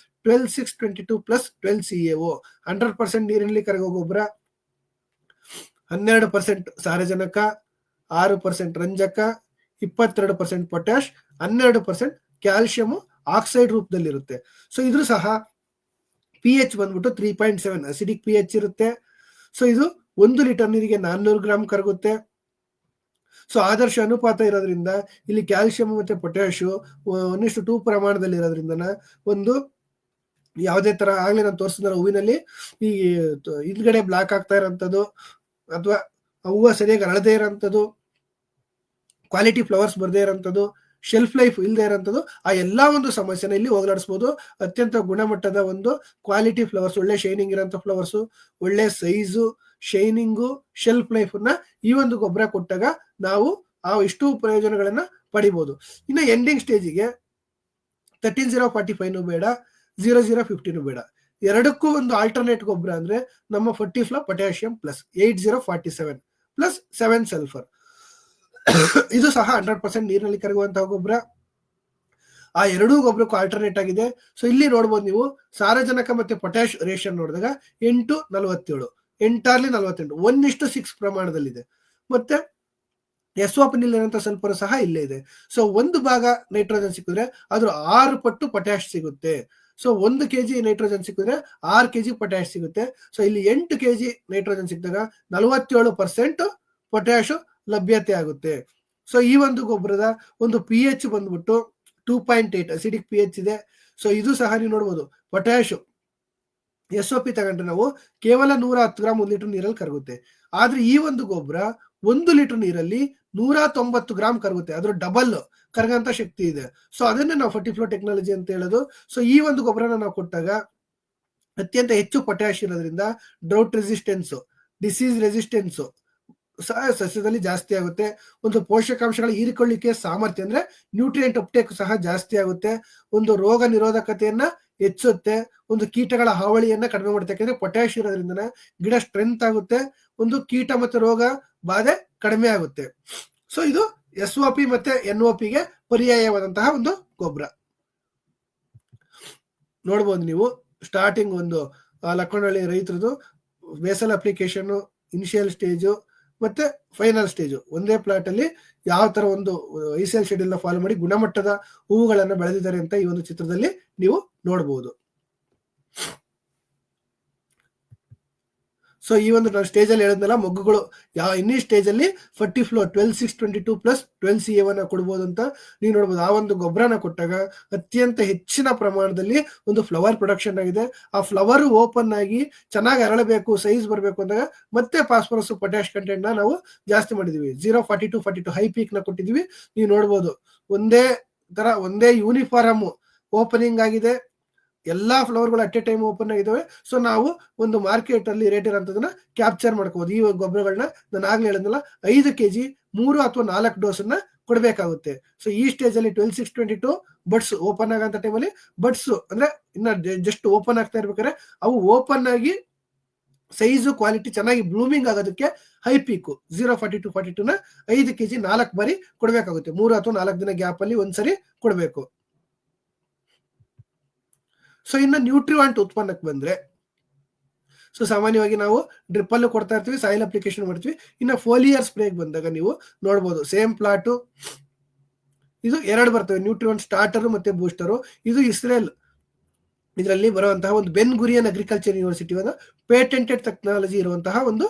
12-6-22 ಪ್ಲಸ್ 12 CaO 100% ನೀರಿನಲ್ಲಿ ಕರಗೋ ಗೊಬ್ಬರ, 12% ಸಾರಜನಕ, 6% ರಂಜಕ, 22% ಪೊಟ್ಯಾಶ್, 12% ಕ್ಯಾಲ್ಸಿಯಂ ಆಕ್ಸೈಡ್ ರೂಪದಲ್ಲಿರುತ್ತೆ. ಸೊ ಇದ್ರೂ ಸಹ pH ಬಂದ್ಬಿಟ್ಟು 3.7 ಅಸಿಡಿಕ್ pH ಇರುತ್ತೆ. ಸೊ ಇದು 1 ಲೀಟರ್ ನೀರಿಗೆ 400 ಗ್ರಾಮ್ ಕರಗುತ್ತೆ. ಸೊ ಆದರ್ಶ ಅನುಪಾತ ಇರೋದ್ರಿಂದ ಇಲ್ಲಿ ಕ್ಯಾಲ್ಸಿಯಂ ಮತ್ತೆ ಪೊಟ್ಯಾಶ್ 1:2 ಪ್ರಮಾಣದಲ್ಲಿ ಇರೋದ್ರಿಂದ ಒಂದು ಯಾವುದೇ ತರ ಆಗ್ಲೇ ನಾನು ತೋರಿಸಿದ ಹೂವಿನಲ್ಲಿ ಈ ಹಿಂದ್ಗಡೆ ಬ್ಲಾಕ್ ಆಗ್ತಾ ಇರೋಂಥದ್ದು ಅಥವಾ ಹೂವು ಸರಿಯಾಗಿ ಅಳದೇ ಇರೋಂಥದ್ದು, ಕ್ವಾಲಿಟಿ ಫ್ಲವರ್ಸ್ ಬರ್ದೇ ಇರೋಂಥದ್ದು, ಶೆಲ್ಫ್ ಲೈಫ್ ಇಲ್ಲದೆ ಇರೋಂಥದ್ದು, ಆ ಎಲ್ಲಾ ಒಂದು ಸಮಸ್ಯೆನ ಇಲ್ಲಿ ಹೋಗಲಾಡಿಸಬಹುದು. ಅತ್ಯಂತ ಗುಣಮಟ್ಟದ ಒಂದು ಕ್ವಾಲಿಟಿ ಫ್ಲವರ್ಸ್, ಒಳ್ಳೆ ಶೈನಿಂಗ್ ಇರೋಂಥ ಫ್ಲವರ್ಸ್, ಒಳ್ಳೆ ಸೈಜು, ಶೈನಿಂಗು, ಶೆಲ್ಫ್ ಲೈಫ್ ನ ಈ ಒಂದು ಗೊಬ್ಬರ ಕೊಟ್ಟಾಗ ನಾವು ಆ ಇಷ್ಟು ಪ್ರಯೋಜನಗಳನ್ನ ಪಡಿಬಹುದು. ಇನ್ನು ಎಂಡಿಂಗ್ ಸ್ಟೇಜಿಗೆ 13-0-45 ಬೇಡ, 0-0-50 ಬೇಡ. ಎರಡಕ್ಕೂ ಒಂದು ಆಲ್ಟರ್ನೇಟ್ ಗೊಬ್ಬರ ಅಂದ್ರೆ ನಮ್ಮ 40 flow potassium plus 8047 plus 7 sulphur. ಇದು ಸಹ 100% ನೀರಿನಲ್ಲಿ ಕರಗುವಂತಹ ಗೊಬ್ಬರ. ಆ ಎರಡೂ ಗೊಬ್ಬರಕ್ಕೂ ಆಲ್ಟರ್ನೇಟ್ ಆಗಿದೆ. ಸೊ ಇಲ್ಲಿ ನೋಡ್ಬೋದು ನೀವು ಸಾರಜನಕ ಮತ್ತೆ ಪೊಟ್ಯಾಶ್ ರೇಷನ್ ನೋಡಿದಾಗ 8:47, 8:48 1:6 ಪ್ರಮಾಣದಲ್ಲಿದೆ. ಮತ್ತೆ ಎಸ್ಒಪಿನಲ್ಲಿ ಇರುವಂತಹ ಸಲ್ಫರ್ ಸಹ ಇಲ್ಲೇ ಇದೆ. ಸೊ 1 ಭಾಗ ನೈಟ್ರೋಜನ್ ಸಿಕ್ಕಿದ್ರೆ ಅದ್ರ 6 ಪಟ್ಟು ಪೊಟ್ಯಾಶ್ ಸಿಗುತ್ತೆ. ಸೊ 1 kg ನೈಟ್ರೋಜನ್ ಸಿಕ್ಕಿದ್ರೆ 6 kg ಪೊಟ್ಯಾಶ್ ಸಿಗುತ್ತೆ. ಸೊ ಇಲ್ಲಿ 8 kg ನೈಟ್ರೋಜನ್ ಸಿಕ್ಕಿದಾಗ 47% ಪೊಟ್ಯಾಶ್ ಲಭ್ಯತೆ ಆಗುತ್ತೆ. ಸೊ ಈ ಒಂದು ಗೊಬ್ಬರದ ಒಂದು pH ಬಂದ್ಬಿಟ್ಟು 2.8 ಅಸಿಡಿಕ್ pH ಇದೆ. ಸೊ ಇದು ಸಹ ನೀವು ನೋಡ್ಬೋದು ಪೊಟ್ಯಾಶ್ SOP ತಗೊಂಡ್ರೆ ನಾವು ಕೇವಲ 110 ಗ್ರಾಮ್ 1 ಲೀಟರ್ ನೀರಲ್ಲಿ ಕರಗುತ್ತೆ. ಆದ್ರೆ ಈ ಒಂದು ಗೊಬ್ಬರ 1 ಲೀಟರ್ ನೀರಲ್ಲಿ 190 ಗ್ರಾಮ್ ಕರಗುತ್ತೆ. ಅದ್ರ ಡಬಲ್ ಕರಗಂತ ಶಕ್ತಿ ಇದೆ. ಸೊ ಅದನ್ನೇ ನಾವು 40 ಫ್ಲೋ ಟೆಕ್ನಾಲಜಿ ಅಂತ ಹೇಳೋದು. ಸೊ ಈ ಒಂದು ಗೊಬ್ಬರನ ನಾವು ಕೊಟ್ಟಾಗ ಅತ್ಯಂತ ಹೆಚ್ಚು ಪೊಟ್ಯಾಶ್ ಇರೋದ್ರಿಂದ ಡ್ರೌಟ್ ರೆಸಿಸ್ಟೆನ್ಸ್, ಡಿಸೀಸ್ ರೆಸಿಸ್ಟೆನ್ಸ್ ಸಹ ಸಸ್ಯದಲ್ಲಿ ಜಾಸ್ತಿ ಆಗುತ್ತೆ. ಒಂದು ಪೋಷಕಾಂಶಗಳ ಹೀರಿಕೊಳ್ಳಿಕೆ ಸಾಮರ್ಥ್ಯ ಅಂದ್ರೆ ನ್ಯೂಟ್ರಿಯೆಂಟ್ ಅಪ್ಟೇಕ್ ಸಹ ಜಾಸ್ತಿ ಆಗುತ್ತೆ. ಒಂದು ರೋಗ ನಿರೋಧಕತೆಯನ್ನ ಹೆಚ್ಚುತ್ತೆ. ಒಂದು ಕೀಟಗಳ ಹಾವಳಿಯನ್ನ ಕಡಿಮೆ ಮಾಡುತ್ತೆ. ಯಾಕಂದ್ರೆ ಪೊಟ್ಯಾಶ್ ಇರೋದ್ರಿಂದ ಗಿಡ ಸ್ಟ್ರೆಂತ್ ಆಗುತ್ತೆ. ಒಂದು ಕೀಟ ಮತ್ತು ರೋಗ ಬಾಧೆ ಕಡಿಮೆ ಆಗುತ್ತೆ. ಸೊ ಇದು SOP ಮತ್ತೆ NOP ಗೆ ಪರ್ಯಾಯವಾದಂತಹ ಒಂದು ಗೊಬ್ಬರ. ನೋಡ್ಬೋದು ನೀವು ಸ್ಟಾರ್ಟಿಂಗ್ ಒಂದು ಲಕ್ಕನಹಳ್ಳಿ ರೈತರದು ಬೇಸಲ್ ಅಪ್ಲಿಕೇಶನ್, ಇನಿಷಿಯಲ್ ಸ್ಟೇಜು ಮತ್ತೆ ಫೈನಲ್ ಸ್ಟೇಜು ಒಂದೇ ಪ್ಲಾಟ್ ಅಲ್ಲಿ ಯಾವ ತರ ಒಂದು ICL ಶೆಡ್ಯೂಲ್ ನ ಫಾಲೋ ಮಾಡಿ ಗುಣಮಟ್ಟದ ಹೂವುಗಳನ್ನ ಬೆಳೆದಿದ್ದಾರೆ ಅಂತ ಈ ಒಂದು ಚಿತ್ರದಲ್ಲಿ ನೀವು ನೋಡಬಹುದು. ಸೊ ಈ ಒಂದು ನಾನು ಸ್ಟೇಜಲ್ಲಿ ಹೇಳಿದ್ನಲ್ಲ, ಮೊಗ್ಗುಗಳು ಇನ್ನೀ ಸ್ಟೇಜಲ್ಲಿ 40 ಫ್ಲೋರ್ 12,622 ಪ್ಲಸ್ 12 CA1 ಕೊಡ್ಬೋದು ಅಂತ ನೀವು ನೋಡ್ಬೋದು. ಆ ಒಂದು ಗೊಬ್ಬರನ ಕೊಟ್ಟಾಗ ಅತ್ಯಂತ ಹೆಚ್ಚಿನ ಪ್ರಮಾಣದಲ್ಲಿ ಒಂದು ಫ್ಲವರ್ ಪ್ರೊಡಕ್ಷನ್ ಆಗಿದೆ. ಆ ಫ್ಲವರ್ ಓಪನ್ ಆಗಿ ಚೆನ್ನಾಗಿ ಅರಳಬೇಕು, ಸೈಜ್ ಬರಬೇಕು ಅಂದಾಗ ಮತ್ತೆ ಫಾಸ್ಫರಸ್ ಪೊಟ್ಯಾಶ್ ಕಂಟೆಂಟ್ ನಾವು ಜಾಸ್ತಿ ಮಾಡಿದೀವಿ. 0.42 ಹೈ ಪೀಕ್ ನ ಕೊಟ್ಟಿದೀವಿ. ನೀವು ನೋಡ್ಬೋದು ಒಂದೇ ಯೂನಿಫಾರ್ಮ್ ಓಪನಿಂಗ್ ಆಗಿದೆ, ಎಲ್ಲಾ ಫ್ಲವರ್ಗಳು ಅಟ್ ಎ ಟೈಮ್ ಓಪನ್ ಆಗಿದ್ದಾವೆ. ಸೊ ನಾವು ಒಂದು ಮಾರ್ಕೆಟ್ ಅಲ್ಲಿ ರೇಟ್ ಇರೋಂಥದನ್ನ ಕ್ಯಾಪ್ಚರ್ ಮಾಡ್ಕೋಬಹುದು. ಈ ಗೊಬ್ಬರಗಳನ್ನ ನಾನು ಆಗ್ಲೇ ಹೇಳಿದ್ನಲ್ಲ, 5 kg 3 ಅಥವಾ 4 ಡೋಸ್ ಅನ್ನ ಕೊಡಬೇಕಾಗುತ್ತೆ. ಸೊ ಈ ಸ್ಟೇಜ್ ಅಲ್ಲಿ 12,622 ಬಡ್ಸ್ ಓಪನ್ ಆಗಂತ ಟೈಮಲ್ಲಿ ಬಡ್ಸ್ ಅಂದ್ರೆ ಇನ್ನ ಜಸ್ಟ್ ಓಪನ್ ಆಗ್ತಾ ಇರ್ಬೇಕಾದ್ರೆ ಅವು ಓಪನ್ ಆಗಿ ಸೈಜು ಕ್ವಾಲಿಟಿ ಚೆನ್ನಾಗಿ ಬ್ಲೂಮಿಂಗ್ ಆಗೋದಕ್ಕೆ ಹೈ ಪೀಕು 0.42 ನ 5 kg 4 ಬಾರಿ ಕೊಡಬೇಕಾಗುತ್ತೆ. 3 ಅಥವಾ 4 ದಿನ ಗ್ಯಾಪ್ ಅಲ್ಲಿ ಒಂದ್ಸರಿ ಕೊಡಬೇಕು. ಸೊ ಇನ್ನು ನ್ಯೂಟ್ರಿವಾಂಟ್ ಉತ್ಪನ್ನಕ್ಕೆ ಬಂದ್ರೆ, ಸೊ ಸಾಮಾನ್ಯವಾಗಿ ನಾವು ಡ್ರಿಪ್ ಅಲ್ಲೂ ಕೊಡ್ತಾ ಇರ್ತೀವಿ, ಸಾಯಿಲ್ ಅಪ್ಲಿಕೇಶನ್ ಮಾಡ್ತೀವಿ. ಇನ್ನು ಫೋಲಿಯರ್ ಸ್ಪ್ರೇಗೆ ಬಂದಾಗ ನೀವು ನೋಡ್ಬೋದು ಸೇಮ್ ಪ್ಲಾಟು ಇದು 2 ಬರ್ತವೆ, ನ್ಯೂಟ್ರಿವಾಂಟ್ ಸ್ಟಾರ್ಟರ್ ಮತ್ತೆ ಬೂಸ್ಟರು. ಇದು ಇಸ್ರೇಲ್ ಇದರಲ್ಲಿ ಬರುವಂತಹ ಒಂದು Ben Gurion agriculture university patented technology ಇರುವಂತಹ ಒಂದು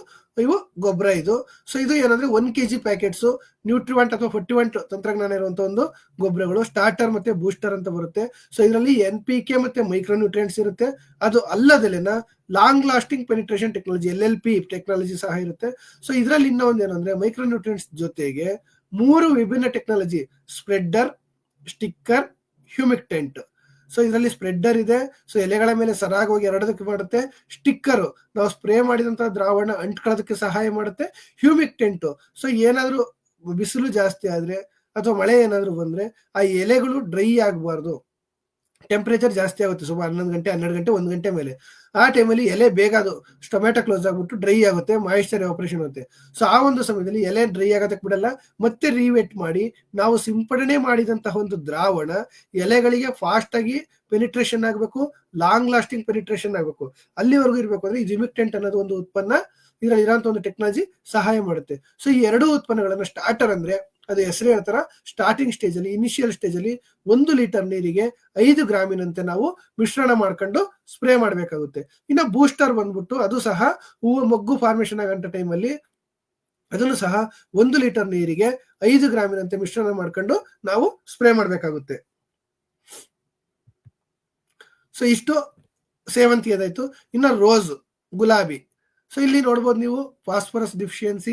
ಗೊಬ್ಬರ ಇದು. ಸೊ ಇದು ಏನಂದ್ರೆ 1 kg ಪ್ಯಾಕೆಟ್ಸ್ ನ್ಯೂಟ್ರಿವಾಂಟ್ ಅಥವಾ ಫರ್ಟಿವಾಂಟ್ ತಂತ್ರಜ್ಞಾನ ಇರುವಂತಹ ಒಂದು ಗೊಬ್ಬರಗಳು. ಸ್ಟಾರ್ಟರ್ ಮತ್ತೆ ಬೂಸ್ಟರ್ ಅಂತ ಬರುತ್ತೆ. ಸೊ ಇದರಲ್ಲಿ NPK ಮತ್ತೆ ಮೈಕ್ರೋ ನ್ಯೂಟ್ರಿಯೆಂಟ್ಸ್ ಇರುತ್ತೆ. ಅದು ಅಲ್ಲದೆಲೆನ long lasting penetration technology LLP technology ಸಹ ಇರುತ್ತೆ. ಸೊ ಇದರಲ್ಲಿ ಇನ್ನೂ ಒಂದು ಏನಂದ್ರೆ ಮೈಕ್ರೋ ನ್ಯೂಟ್ರಿಯೆಂಟ್ಸ್ ಜೊತೆಗೆ 3 ವಿಭಿನ್ನ ಟೆಕ್ನಾಲಜಿ, ಸ್ಪ್ರೆಡ್ಡರ್, ಸ್ಟಿಕ್ಕರ್, ಹ್ಯೂಮಿಕ್ಟೆಂಟ್. ಸೊ ಇದರಲ್ಲಿ ಸ್ಪ್ರೆಡ್ಡರ್ ಇದೆ, ಸೊ ಎಲೆಗಳ ಮೇಲೆ ಸರಾಗವಾಗಿ ಹರಡೋದಕ್ಕೆ ಮಾಡುತ್ತೆ. ಸ್ಟಿಕ್ಕರ್ ನಾವು ಸ್ಪ್ರೇ ಮಾಡಿದಂತಹ ದ್ರಾವಣ ಅಂಟ್ಕೊಳ್ಳೋದಕ್ಕೆ ಸಹಾಯ ಮಾಡುತ್ತೆ. ಹ್ಯೂಮಿಕ್ಟೆಂಟ್ ಸೊ ಏನಾದ್ರೂ ಬಿಸಿಲು ಜಾಸ್ತಿ ಆದ್ರೆ ಅಥವಾ ಮಳೆ ಏನಾದ್ರು ಬಂದ್ರೆ ಆ ಎಲೆಗಳು ಡ್ರೈ ಆಗಬಾರ್ದು, ಟೆಂಪರೇಚರ್ ಜಾಸ್ತಿ ಆಗುತ್ತೆ ಸುಮಾರು 11 ಗಂಟೆ 12 ಗಂಟೆ 1 ಗಂಟೆ ಮೇಲೆ. ಆ ಟೈಮಲ್ಲಿ ಎಲೆ ಬೇಗ ಅದು ಟೊಮೆಟೊ ಕ್ಲೋಸ್ ಆಗ್ಬಿಟ್ಟು ಡ್ರೈ ಆಗುತ್ತೆ, ಮಾಯಿಶ್ಚರ್ ಎವಾಪರೇಷನ್ ಆಗುತ್ತೆ. ಸೊ ಆ ಒಂದು ಸಮಯದಲ್ಲಿ ಎಲೆ ಡ್ರೈ ಆಗೋದಕ್ಕೆ ಬಿಡಲ್ಲ, ಮತ್ತೆ ರೀವೆಟ್ ಮಾಡಿ ನಾವು ಸಿಂಪಡಣೆ ಮಾಡಿದಂತಹ ಒಂದು ದ್ರಾವಣ ಎಲೆಗಳಿಗೆ ಫಾಸ್ಟ್ ಆಗಿ ಪೆನಿಟ್ರೇಷನ್ ಆಗಬೇಕು, ಲಾಂಗ್ ಲಾಸ್ಟಿಂಗ್ ಪೆನಿಟ್ರೇಷನ್ ಆಗಬೇಕು. ಅಲ್ಲಿವರೆಗೂ ಇರಬೇಕು ಅಂದ್ರೆ ಈ ಜಿಮಿಕ್ಟೆಂಟ್ ಅನ್ನೋದು ಒಂದು ಉತ್ಪನ್ನ, ಇದರಲ್ಲಿ ಇರೋಂಥ ಒಂದು ಟೆಕ್ನಾಲಜಿ ಸಹಾಯ ಮಾಡುತ್ತೆ. ಸೊ ಈ 2 ಉತ್ಪನ್ನಗಳನ್ನ ಸ್ಟಾರ್ಟರ್ ಅಂದ್ರೆ ಅದು ಹೆಸರು ಹೇಳ್ತಾರ, ಸ್ಟಾರ್ಟಿಂಗ್ ಸ್ಟೇಜ್ ಅಲ್ಲಿ ಇನಿಷಿಯಲ್ ಸ್ಟೇಜ್ ಅಲ್ಲಿ 1 ಲೀಟರ್ ನೀರಿಗೆ 5 ಗ್ರಾಮಿನಂತೆ ನಾವು ಮಿಶ್ರಣ ಮಾಡ್ಕೊಂಡು ಸ್ಪ್ರೇ ಮಾಡಬೇಕಾಗುತ್ತೆ. ಇನ್ನು ಬೂಸ್ಟರ್ ಬಂದ್ಬಿಟ್ಟು ಅದು ಸಹ ಹೂವು ಮೊಗ್ಗು ಫಾರ್ಮೇಶನ್ ಆಗಂತ ಟೈಮಲ್ಲಿ ಅದನ್ನು ಸಹ 1 ಲೀಟರ್ ನೀರಿಗೆ 5 ಗ್ರಾಮಿನಂತೆ ಮಿಶ್ರಣ ಮಾಡ್ಕೊಂಡು ನಾವು ಸ್ಪ್ರೇ ಮಾಡಬೇಕಾಗುತ್ತೆ. ಸೊ ಇಷ್ಟು ಸೇವಂತಿ ಅದಾಯ್ತು. ಇನ್ನು ರೋಸ್, ಗುಲಾಬಿ. ಸೊ ಇಲ್ಲಿ ನೋಡ್ಬೋದು ನೀವು ಫಾಸ್ಫರಸ್ ಡಿಫಿಷಿಯನ್ಸಿ,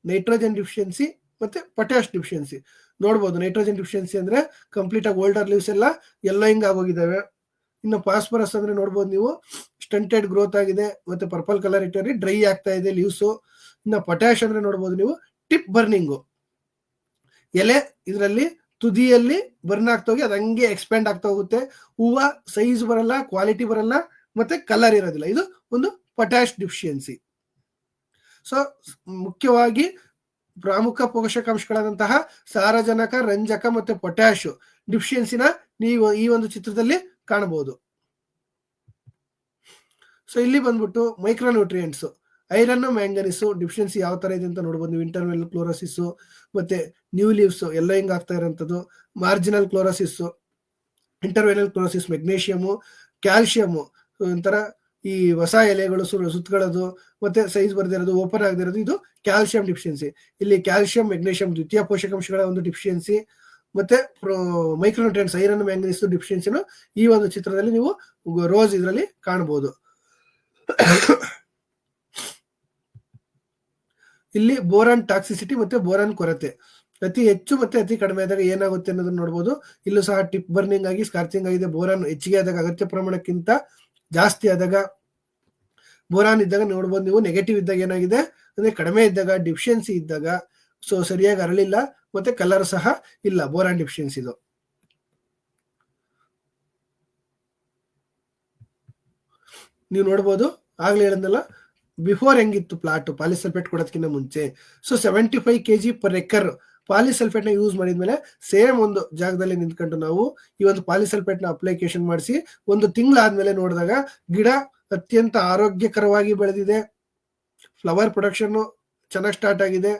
ನೈಟ್ರೋಜನ್ ಡಿಫಿಷಿಯನ್ಸಿ ಮತ್ತೆ ಪೊಟ್ಯಾಶ್ ಡಿಫಿಷಿಯನ್ಸಿ ನೋಡ್ಬೋದು. ನೈಟ್ರೋಜನ್ ಡಿಫಿಷಿಯನ್ಸಿ ಅಂದ್ರೆ ಕಂಪ್ಲೀಟ್ ಆಗಿ ಓಲ್ಡರ್ ಲೀವ್ಸ್ ಎಲ್ಲ ಯೆಲ್ಲೋಯಿಂಗ್ ಆಗೋಗಿದ್ದಾವೆ. ಇನ್ನು ಫಾಸ್ಫರಸ್ ಅಂದ್ರೆ ನೋಡ್ಬೋದು ನೀವು ಸ್ಟಂಟೆಡ್ ಗ್ರೋತ್ ಆಗಿದೆ, ಮತ್ತೆ ಪರ್ಪಲ್ ಕಲರ್ ಇಟ್ಟರೆ ಡ್ರೈ ಆಗ್ತಾ ಇದೆ ಲೀವ್ಸು. ಇನ್ನು ಪೊಟ್ಯಾಶ್ ಅಂದ್ರೆ ನೋಡ್ಬೋದು ನೀವು ಟಿಪ್ ಬರ್ನಿಂಗು, ಎಲೆ ಇದರಲ್ಲಿ ತುದಿಯಲ್ಲಿ ಬರ್ನ್ ಆಗ್ತಾ ಹೋಗಿ ಅದು ಹಂಗೆ ಎಕ್ಸ್ಪ್ಯಾಂಡ್ ಆಗ್ತಾ ಹೋಗುತ್ತೆ. ಹೂವ ಸೈಜ್ ಬರಲ್ಲ, ಕ್ವಾಲಿಟಿ ಬರಲ್ಲ, ಮತ್ತೆ ಕಲರ್ ಇರೋದಿಲ್ಲ. ಇದು ಒಂದು ಪೊಟ್ಯಾಶ್ ಡಿಫಿಷಿಯನ್ಸಿ. ಸೊ ಮುಖ್ಯವಾಗಿ ಪ್ರಮುಖ ಪೋಷಕಾಂಶಗಳಾದಂತಹ ಸಾರಜನಕ, ರಂಜಕ ಮತ್ತೆ ಪೊಟ್ಯಾಶ್ ಡಿಫಿಷಿಯನ್ಸಿನ ನೀವು ಈ ಒಂದು ಚಿತ್ರದಲ್ಲಿ ಕಾಣಬಹುದು. ಸೊ ಇಲ್ಲಿ ಬಂದ್ಬಿಟ್ಟು micro nutrients, iron, manganese deficiency ಯಾವ ತರ ಇದೆ ಅಂತ ನೋಡ್ಬೋದು ನೀವು. ಇಂಟರ್ನಲ್ ಕ್ಲೋರೋಸಿಸ್ ಮತ್ತೆ ನ್ಯೂ ಲೀವ್ಸ್ ಎಲ್ಲ ಹಿಂಗ್ ಆಗ್ತಾ ಇರೋಂಥದ್ದು, marginal chlorosis, interveinal chlorosis, magnesium, calcium ಒಂಥರ ಈ ಹೊಸ ಎಲೆಗಳು ಸುತ್ತಕೊಳ್ಳೋದು ಮತ್ತೆ ಸೈಜ್ ಬರ್ದಿರೋದು, ಓಪನ್ ಆಗದಿರೋದು, ಇದು ಕ್ಯಾಲ್ಸಿಯಂ ಡಿಫಿಷಿಯನ್ಸಿ. ಇಲ್ಲಿ ಕ್ಯಾಲ್ಸಿಯಂ, ಮೆಗ್ನೀಷಿಯಂ ದ್ವಿತೀಯ ಪೋಷಕಾಂಶಗಳ ಒಂದು ಡಿಫಿಷಿಯನ್ಸಿ, ಮತ್ತೆ ಮೈಕ್ರೋನ್ಯೂಟ್ರಿಯೆಂಟ್ಸ್, ಐರನ್, ಮ್ಯಾಂಗನೀಸ್ ಡಿಫಿಷಿಯನ್ಸಿನ ಈ ಒಂದು ಚಿತ್ರದಲ್ಲಿ ನೀವು ರೋಸ್ ಇದರಲ್ಲಿ ಕಾಣಬಹುದು. ಇಲ್ಲಿ ಬೋರಾನ್ ಟಾಕ್ಸಿಸಿಟಿ ಮತ್ತೆ ಬೋರಾನ್ ಕೊರತೆ ಅತಿ ಹೆಚ್ಚು ಮತ್ತೆ ಅತಿ ಕಡಿಮೆ ಆದಾಗ ಏನಾಗುತ್ತೆ ಅನ್ನೋದನ್ನ ನೋಡ್ಬೋದು. ಇಲ್ಲೂ ಸಹ ಟಿಪ್ ಬರ್ನಿಂಗ್ ಆಗಿ ಸ್ಕಾರ್ಚಿಂಗ್ ಆಗಿದೆ. ಬೋರಾನ್ ಹೆಚ್ಚಿಗೆ ಆದಾಗ, ಅಗತ್ಯ ಪ್ರಮಾಣಕ್ಕಿಂತ ಜಾಸ್ತಿ ಆದಾಗ ಬೋರಾನ್ ಇದ್ದಾಗ ನೋಡ್ಬೋದು ನೀವು. ನೆಗೆಟಿವ್ ಇದ್ದಾಗ ಏನಾಗಿದೆ ಅಂದ್ರೆ ಕಡಿಮೆ ಇದ್ದಾಗ, ಡಿಫಿಷಿಯನ್ಸಿ ಇದ್ದಾಗ ಸೊ ಸರಿಯಾಗಿ ಅರಳಿಲ್ಲ, ಮತ್ತೆ ಕಲರ್ ಸಹ ಇಲ್ಲ, ಬೋರಾನ್ ಡಿಫಿಷಿಯನ್ಸಿ ಇದು. ನೀವು ನೋಡ್ಬೋದು ಆಗ್ಲೇ ಹೇಳಿದ್ನಲ್ಲ ಬಿಫೋರ್ ಹೆಂಗಿತ್ತು ಪ್ಲಾಟ್ ಪಾಲಿಸಲ್ಫೇಟ್ ಕೊಡೋದಕ್ಕಿಂತ ಮುಂಚೆ. ಸೊ 75 kg ಪರ್ ಎಕರ್ ಪಾಲಿಸಲ್ಫೇಟ್ ನ ಯೂಸ್ ಮಾಡಿದ್ಮೇಲೆ ಸೇಮ್ ಒಂದು ಜಾಗದಲ್ಲಿ ನಿಂತ್ಕೊಂಡು ನಾವು ಈ ಒಂದು ಪಾಲಿಸಲ್ಫೇಟ್ ನ ಅಪ್ಲಿಕೇಶನ್ ಮಾಡಿಸಿ 1 ತಿಂಗಳಾದ್ಮೇಲೆ ನೋಡಿದಾಗ ಗಿಡ ಅತ್ಯಂತ ಆರೋಗ್ಯಕರವಾಗಿ ಬೆಳೆದಿದೆ, ಫ್ಲವರ್ ಪ್ರೊಡಕ್ಷನ್ ಚೆನ್ನಾಗಿ ಸ್ಟಾರ್ಟ್ ಆಗಿದೆ,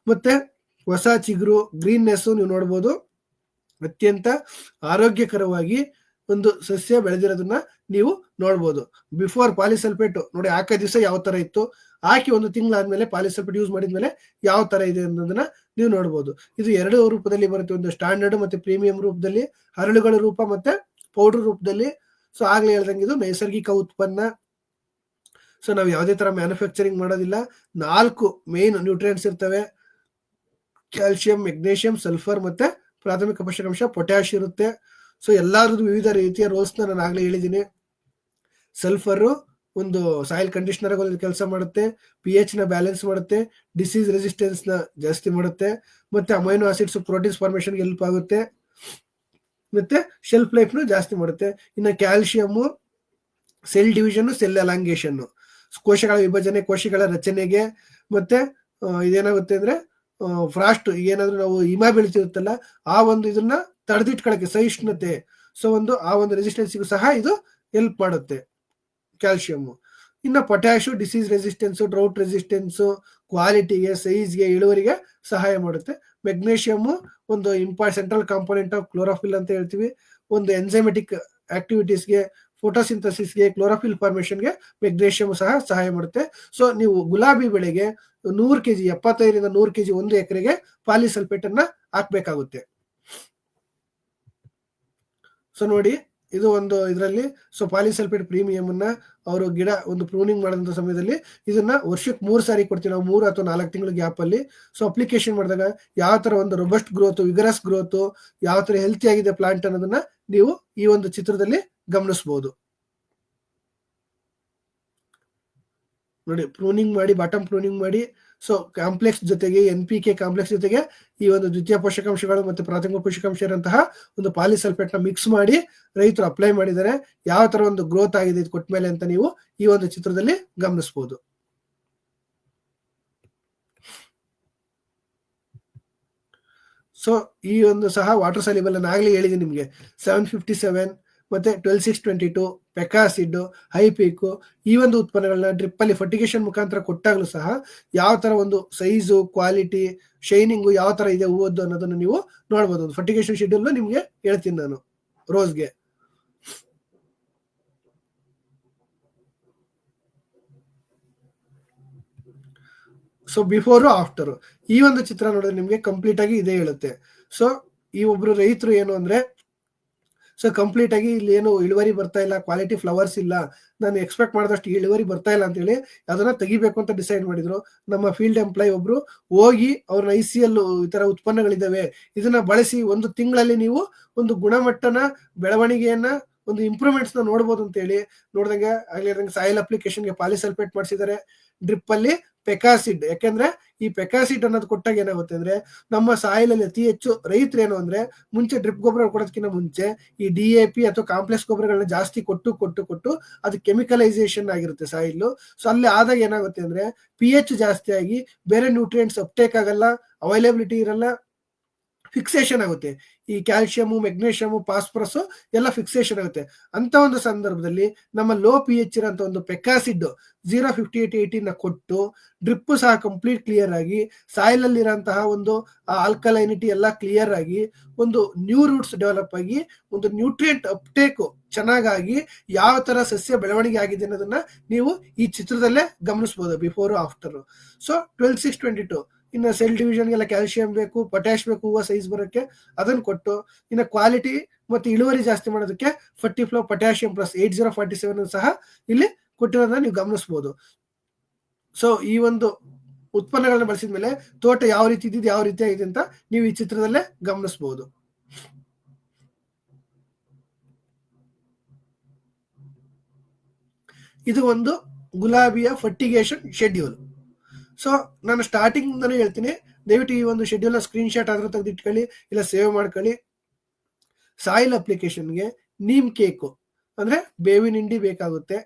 ಮತ್ತೆ ಹೊಸ ಚಿಗುರು, ಗ್ರೀನ್ನೆಸ್ ನೀವು ನೋಡ್ಬೋದು. ಅತ್ಯಂತ ಆರೋಗ್ಯಕರವಾಗಿ ಒಂದು ಸಸ್ಯ ಬೆಳೆದಿರೋದನ್ನ ನೀವು ನೋಡ್ಬೋದು. ಬಿಫೋರ್ ಪಾಲಿಸಲ್ಫೇಟ್ ನೋಡಿ ಹಾಕೋ ದಿವಸ ಯಾವ ತರ ಇತ್ತು, ಹಾಕಿ ಒಂದು ತಿಂಗಳಾದ್ಮೇಲೆ ಪಾಲಿಸಲ್ಫೇಟ್ ಯೂಸ್ ಮಾಡಿದ್ಮೇಲೆ ಯಾವ ತರ ಇದೆ ಅನ್ನೋದನ್ನ ನೀವು ನೋಡ್ಬೋದು. ಇದು 2 ರೂಪದಲ್ಲಿ ಬರುತ್ತೆ, ಒಂದು ಸ್ಟ್ಯಾಂಡರ್ಡ್ ಮತ್ತೆ ಪ್ರೀಮಿಯಂ ರೂಪದಲ್ಲಿ, ಹರಳುಗಳ ರೂಪ ಮತ್ತೆ ಪೌಡರ್ ರೂಪದಲ್ಲಿ. ಸೊ ಆಗ್ಲೇ ಹೇಳ್ದಂಗೆ ಇದು ನೈಸರ್ಗಿಕ ಉತ್ಪನ್ನ. ಸೊ ನಾವು ಯಾವುದೇ ತರ ಮ್ಯಾನುಫ್ಯಾಕ್ಚರಿಂಗ್ ಮಾಡೋದಿಲ್ಲ. 4 ಮೇನ್ ನ್ಯೂಟ್ರಿಯೆಂಟ್ಸ್ ಇರ್ತವೆ, ಕ್ಯಾಲ್ಸಿಯಂ, ಮೆಗ್ನೀಷಿಯಂ, ಸಲ್ಫರ್ ಮತ್ತೆ ಪ್ರಾಥಮಿಕ ಪೋಷಕಾಂಶ ಪೊಟ್ಯಾಶ್ ಇರುತ್ತೆ. ಸೊ ಎಲ್ಲಾದ್ರದ್ದು ವಿವಿಧ ರೀತಿಯ ರೋಲ್ಸ್ ನಾನು ಆಗ್ಲೇ ಹೇಳಿದ್ದೀನಿ. ಸಲ್ಫರ್ ಒಂದು ಸಾಯಿಲ್ ಕಂಡೀಷನರ್ ಕೆಲಸ ಮಾಡುತ್ತೆ, pH ನ ಬ್ಯಾಲೆನ್ಸ್ ಮಾಡುತ್ತೆ, ಡಿಸೀಸ್ ರೆಸಿಸ್ಟೆನ್ಸ್ ನ ಜಾಸ್ತಿ ಮಾಡುತ್ತೆ, ಮತ್ತೆ amino acids proteins formation help ಆಗುತ್ತೆ, ಮತ್ತೆ ಶೆಲ್ಫ್ ಲೈಫ್ ನು ಜಾಸ್ತಿ ಮಾಡುತ್ತೆ. ಇನ್ನು ಕ್ಯಾಲ್ಸಿಯಂ ಸೆಲ್ ಡಿವಿಷನ್, ಸೆಲ್ ಅಲಾಂಗೇಷನ್, ಕೋಶಗಳ ವಿಭಜನೆ, ಕೋಶಗಳ ರಚನೆಗೆ, ಮತ್ತೆ ಇದೇನಾಗುತ್ತೆ ಅಂದ್ರೆ ಫ್ರಾಸ್ಟ್ ಏನಾದ್ರು ನಾವು ಹಿಮ ಬೀಳ್ತಿರುತ್ತಲ್ಲ ಆ ಒಂದು ಇದನ್ನ ತಡೆದಿಟ್ಕೊಳ್ಳಕ್ಕೆ ಸಹಿಷ್ಣುತೆ, ಸೊ ಆ ಒಂದು ರೆಸಿಸ್ಟೆನ್ಸ್ಗೂ ಸಹ ಇದು ಹೆಲ್ಪ್ ಮಾಡುತ್ತೆ ಕ್ಯಾಲ್ಸಿಯಂ. ಇನ್ನು potash disease resistance, drought resistance, ಕ್ವಾಲಿಟಿಗೆ, ಸೈಜ್ಗೆ, ಇಳುವರಿಗೆ ಸಹಾಯ ಮಾಡುತ್ತೆ. ಮೆಗ್ನೀಷಿಯಂ ಒಂದು ಸೆಂಟ್ರಲ್ ಕಾಂಪೋನೆಂಟ್ ಆಫ್ ಕ್ಲೋರೋಫಿಲ್ ಅಂತ ಹೇಳ್ತೀವಿ. ಒಂದು ಎಂಜೈಮೆಟಿಕ್ ಆಕ್ಟಿವಿಟೀಸ್ಗೆ, ಫೋಟೋಸಿಂಥಸಿಸ್ಗೆ, ಕ್ಲೋರೋಫಿಲ್ ಫಾರ್ಮೇಶನ್ಗೆ ಮೆಗ್ನೀಷಿಯಂ ಸಹ ಸಹಾಯ ಮಾಡುತ್ತೆ. ಸೊ ನೀವು ಗುಲಾಬಿ ಬೆಳೆಗೆ 100 kg 75ರಿಂದ 100 kg 1 ಎಕರೆಗೆ ಪಾಲಿಸಲ್ಫೇಟ್ ಅನ್ನ ಹಾಕ್ಬೇಕಾಗುತ್ತೆ. ಸೊ ನೋಡಿ ಇದು ಒಂದು ಇದರಲ್ಲಿ ಸೊ ಪಾಲಿಸಲ್ಫೇಟ್ ಪ್ರೀಮಿಯಂ ಅನ್ನ ಅವರು ಗಿಡ ಒಂದು ಪ್ರೂನಿಂಗ್ ಮಾಡಿದಂತ ಸಮಯದಲ್ಲಿ ಇದನ್ನ ವರ್ಷಕ್ಕೆ 3 ಸಾರಿ ಕೊಡ್ತೀವಿ ನಾವು, 3 ಅಥವಾ 4 ತಿಂಗಳ ಗ್ಯಾಪ್ ಅಲ್ಲಿ. ಸೊ ಅಪ್ಲಿಕೇಶನ್ ಮಾಡಿದಾಗ ಯಾವ ತರ ಒಂದು ರೊಬಸ್ಟ್ ಗ್ರೋತ್, ವಿಗರಸ್ ಗ್ರೋತ್, ಯಾವ ತರ ಹೆಲ್ತಿ ಆಗಿದೆ ಪ್ಲಾಂಟ್ ಅನ್ನೋದನ್ನ ನೀವು ಈ ಒಂದು ಚಿತ್ರದಲ್ಲಿ ಗಮನಿಸಬಹುದು. ನೋಡಿ ಪ್ರೂನಿಂಗ್ ಮಾಡಿ, ಬಾಟಮ್ ಪ್ರೂನಿಂಗ್ ಮಾಡಿ, ಸೊ ಕಾಂಪ್ಲೆಕ್ಸ್ ಜೊತೆಗೆ NPK ಕಾಂಪ್ಲೆಕ್ಸ್ ಜೊತೆಗೆ ಈ ಒಂದು ದ್ವಿತೀಯ ಪೋಷಕಾಂಶಗಳು ಮತ್ತು ಪ್ರಾಥಮಿಕ ಪೋಷಕಾಂಶ ಇರುವಂತಹ ಒಂದು ಪಾಲಿಸಲ್ಫೇಟ್ ನ ಮಿಕ್ಸ್ ಮಾಡಿ ರೈತರು ಅಪ್ಲೈ ಮಾಡಿದ್ದಾರೆ. ಯಾವ ತರ ಒಂದು ಗ್ರೋತ್ ಆಗಿದೆ ಇದು ಕೊಟ್ಟ ಮೇಲೆ ಅಂತ ನೀವು ಈ ಒಂದು ಚಿತ್ರದಲ್ಲಿ ಗಮನಿಸಬಹುದು. ಸೊ ಈ ಒಂದು ಸಹ ವಾಟರ್ ಸಾಲ್ಯುಬಲ್ ನಾನು ಆಗ್ಲೇ ಹೇಳಿದ್ದೀನಿ ನಿಮಗೆ 757 ಮತ್ತೆ 12622 ಪೆಕಾಸಿಡ್, ಹೈಪೀಕ್ ಈ ಒಂದು ಉತ್ಪನ್ನಗಳನ್ನ ಡ್ರಿಪ್ ಅಲ್ಲಿ ಫರ್ಟಿಗೇಷನ್ ಮುಖಾಂತರ ಕೊಟ್ಟಾಗಲೂ ಸಹ ಯಾವ ತರ ಒಂದು ಸೈಜು, ಕ್ವಾಲಿಟಿ, ಶೈನಿಂಗು ಯಾವ ತರ ಇದೆ ಹೂವದ್ದು ಅನ್ನೋದನ್ನ ನೀವು ನೋಡ್ಬೋದು. ಒಂದು ಫರ್ಟಿಗೇಷನ್ ಶೆಡ್ಯೂಲ್ ನಿಮ್ಗೆ ಹೇಳ್ತೀನಿ ನಾನು ರೋಸ್ಗೆ. ಸೊ ಬಿಫೋರ್ ಆಫ್ಟರ್ ಈ ಒಂದು ಚಿತ್ರ ನೋಡಿದ್ರೆ ನಿಮ್ಗೆ ಕಂಪ್ಲೀಟ್ ಆಗಿ ಇದೇ ಹೇಳುತ್ತೆ. ಸೊ ಈ ಒಬ್ರು ರೈತರು ಏನು ಅಂದ್ರೆ ಸೊ ಕಂಪ್ಲೀಟ್ ಆಗಿ ಇಲ್ಲಿ ಏನು ಇಳುವರಿ ಬರ್ತಾ ಇಲ್ಲ, ಕ್ವಾಲಿಟಿ ಫ್ಲವರ್ಸ್ ಇಲ್ಲ, ನಾನು ಎಕ್ಸ್ಪೆಕ್ಟ್ ಮಾಡಿದಷ್ಟು ಇಳುವರಿ ಬರ್ತಾ ಇಲ್ಲ ಅಂತ ಹೇಳಿ ಅದನ್ನ ತೆಗಿಬೇಕು ಅಂತ ಡಿಸೈಡ್ ಮಾಡಿದ್ರು. ನಮ್ಮ ಫೀಲ್ಡ್ ಎಂಪ್ಲಾಯ್ ಒಬ್ರು ಹೋಗಿ ಅವ್ರನ್ನ ICL ಈ ತರ ಉತ್ಪನ್ನಗಳಿದಾವೆ ಇದನ್ನ ಬಳಸಿ 1 ತಿಂಗಳಲ್ಲಿ ನೀವು ಒಂದು ಗುಣಮಟ್ಟನ ಬೆಳವಣಿಗೆಯನ್ನ ಒಂದು ಇಂಪ್ರೂವ್ಮೆಂಟ್ಸ್ ನ ನೋಡ್ಬೋದು ಅಂತ ಹೇಳಿ ನೋಡಿದಂಗೆ ಆಗ್ಲಿರಂಗೆ ಸಾಯಿಲ್ ಅಪ್ಲಿಕೇಶನ್ಗೆ ಪಾಲಿಸಲ್ಫೇಟ್ ಮಾಡಿಸಿದ್ದಾರೆ. ಡ್ರಿಪ್ ಅಲ್ಲಿ ಪೆಕಾಸಿಡ್, ಯಾಕೆಂದ್ರೆ ಈ ಪೆಕಾಸಿಡ್ ಅನ್ನೋದು ಕೊಟ್ಟಾಗ ಏನಾಗುತ್ತೆ ಅಂದ್ರೆ ನಮ್ಮ ಸಾಯಿಲ್ ಅಲ್ಲಿ ಅತಿ ಹೆಚ್ಚು ರೈತರು ಏನು ಅಂದ್ರೆ ಮುಂಚೆ ಡ್ರಿಪ್ ಗೊಬ್ಬರ ಕೊಡೋದಕ್ಕಿಂತ ಮುಂಚೆ ಈ DAP ಅಥವಾ ಕಾಂಪ್ಲೆಕ್ಸ್ ಗೊಬ್ಬರಗಳನ್ನ ಜಾಸ್ತಿ ಕೊಟ್ಟು ಅದು ಕೆಮಿಕಲೈಸೇಷನ್ ಆಗಿರುತ್ತೆ ಸಾಯಿಲ್. ಸೊ ಅಲ್ಲಿ ಆದಾಗ ಏನಾಗುತ್ತೆ ಅಂದ್ರೆ pH ಜಾಸ್ತಿ ಆಗಿ ಬೇರೆ ನ್ಯೂಟ್ರಿಯೆಂಟ್ಸ್ ಅಪ್ಟೇಕ್ ಆಗಲ್ಲ, ಅವೈಲಬಿಲಿಟಿ ಇರಲ್ಲ, ಫಿಕ್ಸೇಷನ್ ಆಗುತ್ತೆ. ಈ ಕ್ಯಾಲ್ಸಿಯಂ, ಮೆಗ್ನೀಷಿಯಂ, ಫಾಸ್ಫರಸ್ ಎಲ್ಲ ಫಿಕ್ಸೇಷನ್ ಆಗುತ್ತೆ. ಅಂತ ಒಂದು ಸಂದರ್ಭದಲ್ಲಿ ನಮ್ಮ ಲೋ pH ಇರೋಂಥ ಒಂದು ಪೆಕಾಸಿಡ್ 05818 ನ ಕೊಟ್ಟು ಡ್ರಿಪ್ ಸಹ ಕಂಪ್ಲೀಟ್ ಕ್ಲಿಯರ್ ಆಗಿ ಸಾಯಿಲ್ ಅಲ್ಲಿ ಇರೋಂತಹ ಒಂದು ಆಲ್ಕಲೈನಿಟಿ ಎಲ್ಲ ಕ್ಲಿಯರ್ ಆಗಿ ಒಂದು ನ್ಯೂ ರೂಟ್ಸ್ ಡೆವಲಪ್ ಆಗಿ ಒಂದು ನ್ಯೂಟ್ರಿಯೆಂಟ್ ಅಪ್ಟೇಕ್ ಚೆನ್ನಾಗಾಗಿ ಯಾವ ತರ ಸಸ್ಯ ಬೆಳವಣಿಗೆ ಆಗಿದೆ ಅನ್ನೋದನ್ನ ನೀವು ಈ ಚಿತ್ರದಲ್ಲೇ ಗಮನಿಸಬಹುದು ಬಿಫೋರ್ ಆಫ್ಟರ್. ಸೊ 12622 ಇನ್ನು ಸೆಲ್ ಡಿವಿಷನ್ಗೆಲ್ಲ ಕ್ಯಾಲ್ಸಿಯಂ ಬೇಕು, ಪೊಟ್ಯಾಶ್ ಬೇಕು ಹೂವು ಸೈಜ್ ಬರೋಕ್ಕೆ, ಅದನ್ನು ಕೊಟ್ಟು ಇನ್ನು ಕ್ವಾಲಿಟಿ ಮತ್ತು ಇಳುವರಿ ಜಾಸ್ತಿ ಮಾಡೋದಕ್ಕೆ ಫರ್ಟಿಫ್ಲೋ ಪೊಟ್ಯಾಷಿಯಂ ಪ್ಲಸ್ 8047 ಸಹ ಇಲ್ಲಿ ಕೊಟ್ಟಿರೋದನ್ನ ನೀವು ಗಮನಿಸಬಹುದು. ಸೊ ಈ ಒಂದು ಉತ್ಪನ್ನಗಳನ್ನ ಬಳಸಿದ ಮೇಲೆ ತೋಟ ಯಾವ ರೀತಿ ಇದ್ದಿದ್ದು ಯಾವ ರೀತಿ ಆಗಿದೆ ಅಂತ ನೀವು ಈ ಚಿತ್ರದಲ್ಲೇ ಗಮನಿಸಬಹುದು. ಇದು ಒಂದು ಗುಲಾಬಿಯ ಫರ್ಟಿಗೇಷನ್ ಶೆಡ್ಯೂಲ್. ಸೊ ನಾನು ಸ್ಟಾರ್ಟಿಂಗ್ ನಾನು ಹೇಳ್ತೀನಿ, ದಯವಿಟ್ಟು ಈ ಒಂದು ಶೆಡ್ಯೂಲ್ ಸ್ಕ್ರೀನ್ ಶಾಟ್ ಆದ್ರೂ ತೆಗೆದಿಟ್ಕೊಳ್ಳಿ, ಇಲ್ಲ ಸೇವ್ ಮಾಡ್ಕೊಳ್ಳಿ. ಸಾಯಿಲ್ ಅಪ್ಲಿಕೇಶನ್ಗೆ ನೀಮ್ ಕೇಕು ಅಂದ್ರೆ ಬೇವಿನ ಹಿಂಡಿ ಬೇಕಾಗುತ್ತೆ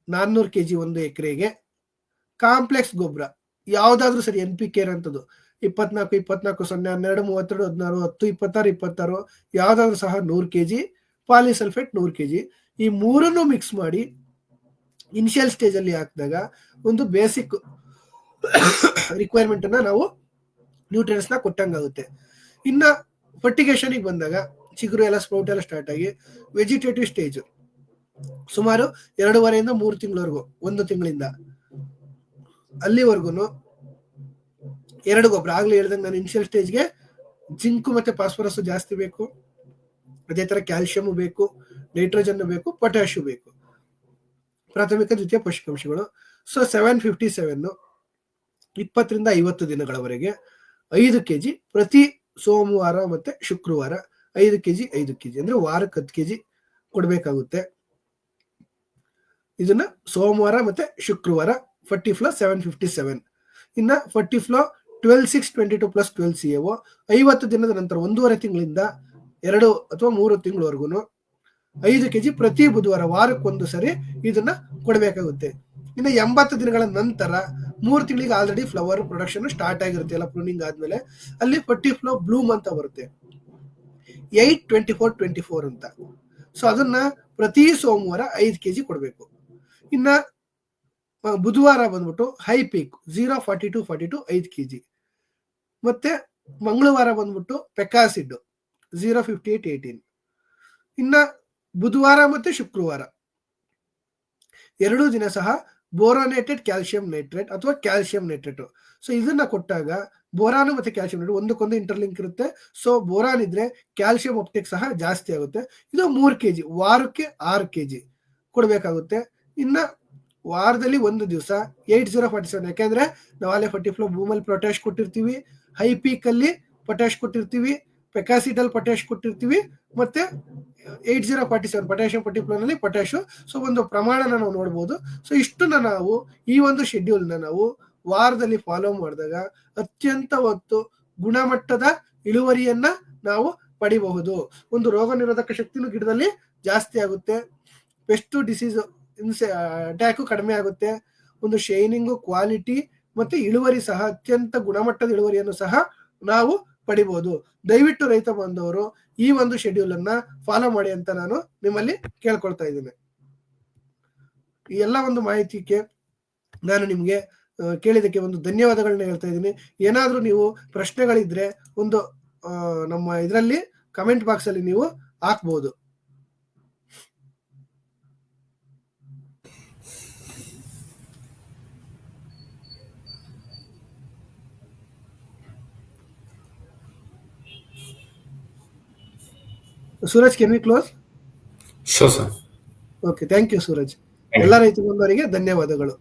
400 kg 1 ಎಕರೆಗೆ. ಕಾಂಪ್ಲೆಕ್ಸ್ ಗೊಬ್ಬರ ಯಾವ್ದಾದ್ರು ಸರಿ NPK ಅಂತದ್ದು 24 24 0 12 32 16 10 26 26 ಯಾವ್ದಾದ್ರು ಸಹ 100 kg, ಪಾಲಿಸಲ್ಫೇಟ್ 100 kg, ಈ ಮೂರನ್ನು ಮಿಕ್ಸ್ ಮಾಡಿ ಇನಿಷಿಯಲ್ ಸ್ಟೇಜ್ ಅಲ್ಲಿ ಹಾಕಿದಾಗ ಒಂದು ಬೇಸಿಕ್ ರಿಕ್ವೈರ್ಮೆಂಟ್ ಅನ್ನ ನಾವು ನ್ಯೂಟ್ರಿಯೆಂಟ್ಸ್ ನ ಕೊಟ್ಟಂಗಾಗುತ್ತೆ. ಇನ್ನ ಫರ್ಟಿಗೇಷನ್ ಬಂದಾಗ ಚಿಗುರು ಎಲ್ಲ ಸ್ಪ್ರೌಟ್ ಎಲ್ಲ ಸ್ಟಾರ್ಟ್ ಆಗಿ ವೆಜಿಟೇಟಿವ್ ಸ್ಟೇಜ್ ಸುಮಾರು 2.5 3 ತಿಂಗಳವರೆಗೂ, 1 ತಿಂಗಳಿಂದ ಅಲ್ಲಿವರೆಗೂ 2 ಗೊಬ್ಬರ. ಆಗ್ಲೇ ಹೇಳ್ದಂಗೆ ನಾನು ಇನಿಷಿಯಲ್ ಸ್ಟೇಜ್ಗೆ ಜಿಂಕ್ ಮತ್ತೆ ಫಾಸ್ಫರಸ್ ಜಾಸ್ತಿ ಬೇಕು, ಅದೇ ತರ ಕ್ಯಾಲ್ಸಿಯಂ ಬೇಕು, ನೈಟ್ರೋಜನ್ ಬೇಕು, ಪೊಟ್ಯಾಶಿಯಂ ಬೇಕು, ಪ್ರಾಥಮಿಕ ದ್ವಿತೀಯ ಪೋಷಕಾಂಶಗಳು. ಸೊ 757 20 ರಿಂದ 50 ದಿನಗಳವರೆಗೆ 5 kg ಪ್ರತಿ ಸೋಮವಾರ ಮತ್ತೆ ಶುಕ್ರವಾರ 5 kg 5 kg ಅಂದ್ರೆ ವಾರಕ್ಕೆ 10 kg ಕೊಡ್ಬೇಕಾಗುತ್ತೆ. ಇದನ್ನ ಸೋಮವಾರ ಮತ್ತೆ ಶುಕ್ರವಾರ ಫರ್ಟಿಫ್ಲೋ 757. ಇನ್ನ ಫರ್ಟಿಫ್ಲೋ 12/6/22 + 12 CAO 50 ದಿನದ ನಂತರ 1.5 ತಿಂಗಳಿಂದ 2 ಅಥವಾ 3 ತಿಂಗಳವರೆಗೂ 5 kg ಪ್ರತಿ ಬುಧವಾರ ವಾರಕ್ಕೊಂದು ಸರಿ ಇದನ್ನ ಕೊಡಬೇಕಾಗುತ್ತೆ. ಇನ್ನು 80 ದಿನಗಳ ನಂತರ 3 ತಿಂಗಳಿಗೆ ಆಲ್ರೆಡಿ ಫ್ಲವರ್ ಪ್ರೊಡಕ್ಷನ್ ಸ್ಟಾರ್ಟ್ ಆಗಿರುತ್ತೆ, ಎಲ್ಲ ಪ್ರೂನಿಂಗ್ ಆದ್ಮೇಲೆ. ಅಲ್ಲಿ ಫರ್ಟಿಫ್ಲೋ ಬ್ಲೂಮ್ ಅಂತ ಬರುತ್ತೆ 8/24/24 ಅಂತ. ಸೊ ಅದನ್ನ ಪ್ರತಿ ಸೋಮವಾರ 5 kg ಕೊಡಬೇಕು. ಇನ್ನ ಬುಧವಾರ ಬಂದ್ಬಿಟ್ಟು ಹೈ ಪೀಕ್ 0/42/42 5 kg. ಮತ್ತೆ ಮಂಗಳವಾರ ಬಂದ್ಬಿಟ್ಟು ಪೆಕಾಸಿಡ್ 0/58/18. ಇನ್ನ ಬುಧವಾರ ಮತ್ತೆ ಶುಕ್ರವಾರ 2 ದಿನ ಸಹ ಬೋರಾನೇಟೆಡ್ ಕ್ಯಾಲ್ಸಿಯಂ ನೈಟ್ರೇಟ್ ಅಥವಾ ಕ್ಯಾಲ್ಸಿಯಂ ನೈಟ್ರೇಟ್. ಸೊ ಇದನ್ನ ಕೊಟ್ಟಾಗ ಬೋರಾನ್ ಮತ್ತೆ ಕ್ಯಾಲ್ಸಿಯಂ ನೈಟ್ರೇಟ್ ಒಂದಕ್ಕೊಂದು ಇಂಟರ್ಲಿಂಕ್ ಇರುತ್ತೆ. ಸೊ ಬೋರಾನ್ ಇದ್ರೆ ಕ್ಯಾಲ್ಸಿಯಂ ಅಪ್ಟೇಕ್ ಸಹ ಜಾಸ್ತಿ ಆಗುತ್ತೆ. ಇದು 3 kg ವಾರಕ್ಕೆ 6 kg ಕೊಡಬೇಕಾಗುತ್ತೆ. ಇನ್ನ ವಾರದಲ್ಲಿ 1 ದಿವಸ 8047, ಯಾಕೆಂದ್ರೆ ನಾವು ಅಲ್ಲೇ ಫರ್ಟಿಫ್ಲೋ ಭೂಮಲ್ಲಿ ಪೊಟ್ಯಾಶ್ ಕೊಟ್ಟಿರ್ತೀವಿ, ಹೈ ಪೀಕ್ ಅಲ್ಲಿ ಪೊಟ್ಯಾಶ್ ಕೊಟ್ಟಿರ್ತೀವಿ, ಪೆಕಾಸಿಡಲ್ ಪೊಟ್ಯಾಶ್ ಕೊಟ್ಟಿರ್ತೀವಿ, ಮತ್ತೆ 8047 ಪೊಟ್ಯಾಶಿಯಂ ಫರ್ಟಿಫ್ಲೋನಲ್ಲಿ ಪೊಟ್ಯಾಶು. ಸೊ ಒಂದು ಪ್ರಮಾಣನ ನಾವು ನೋಡ್ಬೋದು. ಸೊ ಇಷ್ಟನ್ನ ನಾವು ಈ ಒಂದು ಶೆಡ್ಯೂಲ್ನ ನಾವು ವಾರದಲ್ಲಿ ಫಾಲೋ ಮಾಡಿದಾಗ ಅತ್ಯಂತ ಗುಣಮಟ್ಟದ ಇಳುವರಿಯನ್ನ ನಾವು ಪಡಿಬಹುದು. ಒಂದು ರೋಗ ನಿರೋಧಕ ಶಕ್ತಿನೂ ಗಿಡದಲ್ಲಿ ಜಾಸ್ತಿ ಆಗುತ್ತೆ, ಪೆಸ್ಟ್ ಡಿಸೀಸ್ ಅಟ್ಯಾಕು ಕಡಿಮೆ ಆಗುತ್ತೆ, ಒಂದು ಶೈನಿಂಗು, ಕ್ವಾಲಿಟಿ ಮತ್ತೆ ಇಳುವರಿ ಸಹ ಅತ್ಯಂತ ಗುಣಮಟ್ಟದ ಇಳುವರಿಯನ್ನು ಸಹ ನಾವು ಪಡಿಬಹುದು. ದಯವಿಟ್ಟು ರೈತ ಬಾಂಧವರು ಈ ಒಂದು ಶೆಡ್ಯೂಲ್ ಅನ್ನ ಫಾಲೋ ಮಾಡಿ ಅಂತ ನಾನು ನಿಮ್ಮಲ್ಲಿ ಕೇಳ್ಕೊಳ್ತಾ ಇದ್ದೇನೆ. ಈ ಎಲ್ಲ ಒಂದು ಮಾಹಿತಿಗೆ ನಾನು ನಿಮ್ಗೆ ಕೇಳಿದಕ್ಕೆ ಒಂದು ಧನ್ಯವಾದಗಳನ್ನ ಹೇಳ್ತಾ ಇದ್ದೀನಿ. ಏನಾದ್ರೂ ನೀವು ಪ್ರಶ್ನೆಗಳಿದ್ರೆ ಒಂದು ನಮ್ಮ ಇದರಲ್ಲಿ ಕಮೆಂಟ್ ಬಾಕ್ಸ್ ಅಲ್ಲಿ ನೀವು ಹಾಕ್ಬಹುದು. Suraj, can we close? Sure, sir. Okay, thank you, Suraj. ಎಲ್ಲ ರೈತ ಬಂಧುವರಿಗೆ ಧನ್ಯವಾದಗಳು.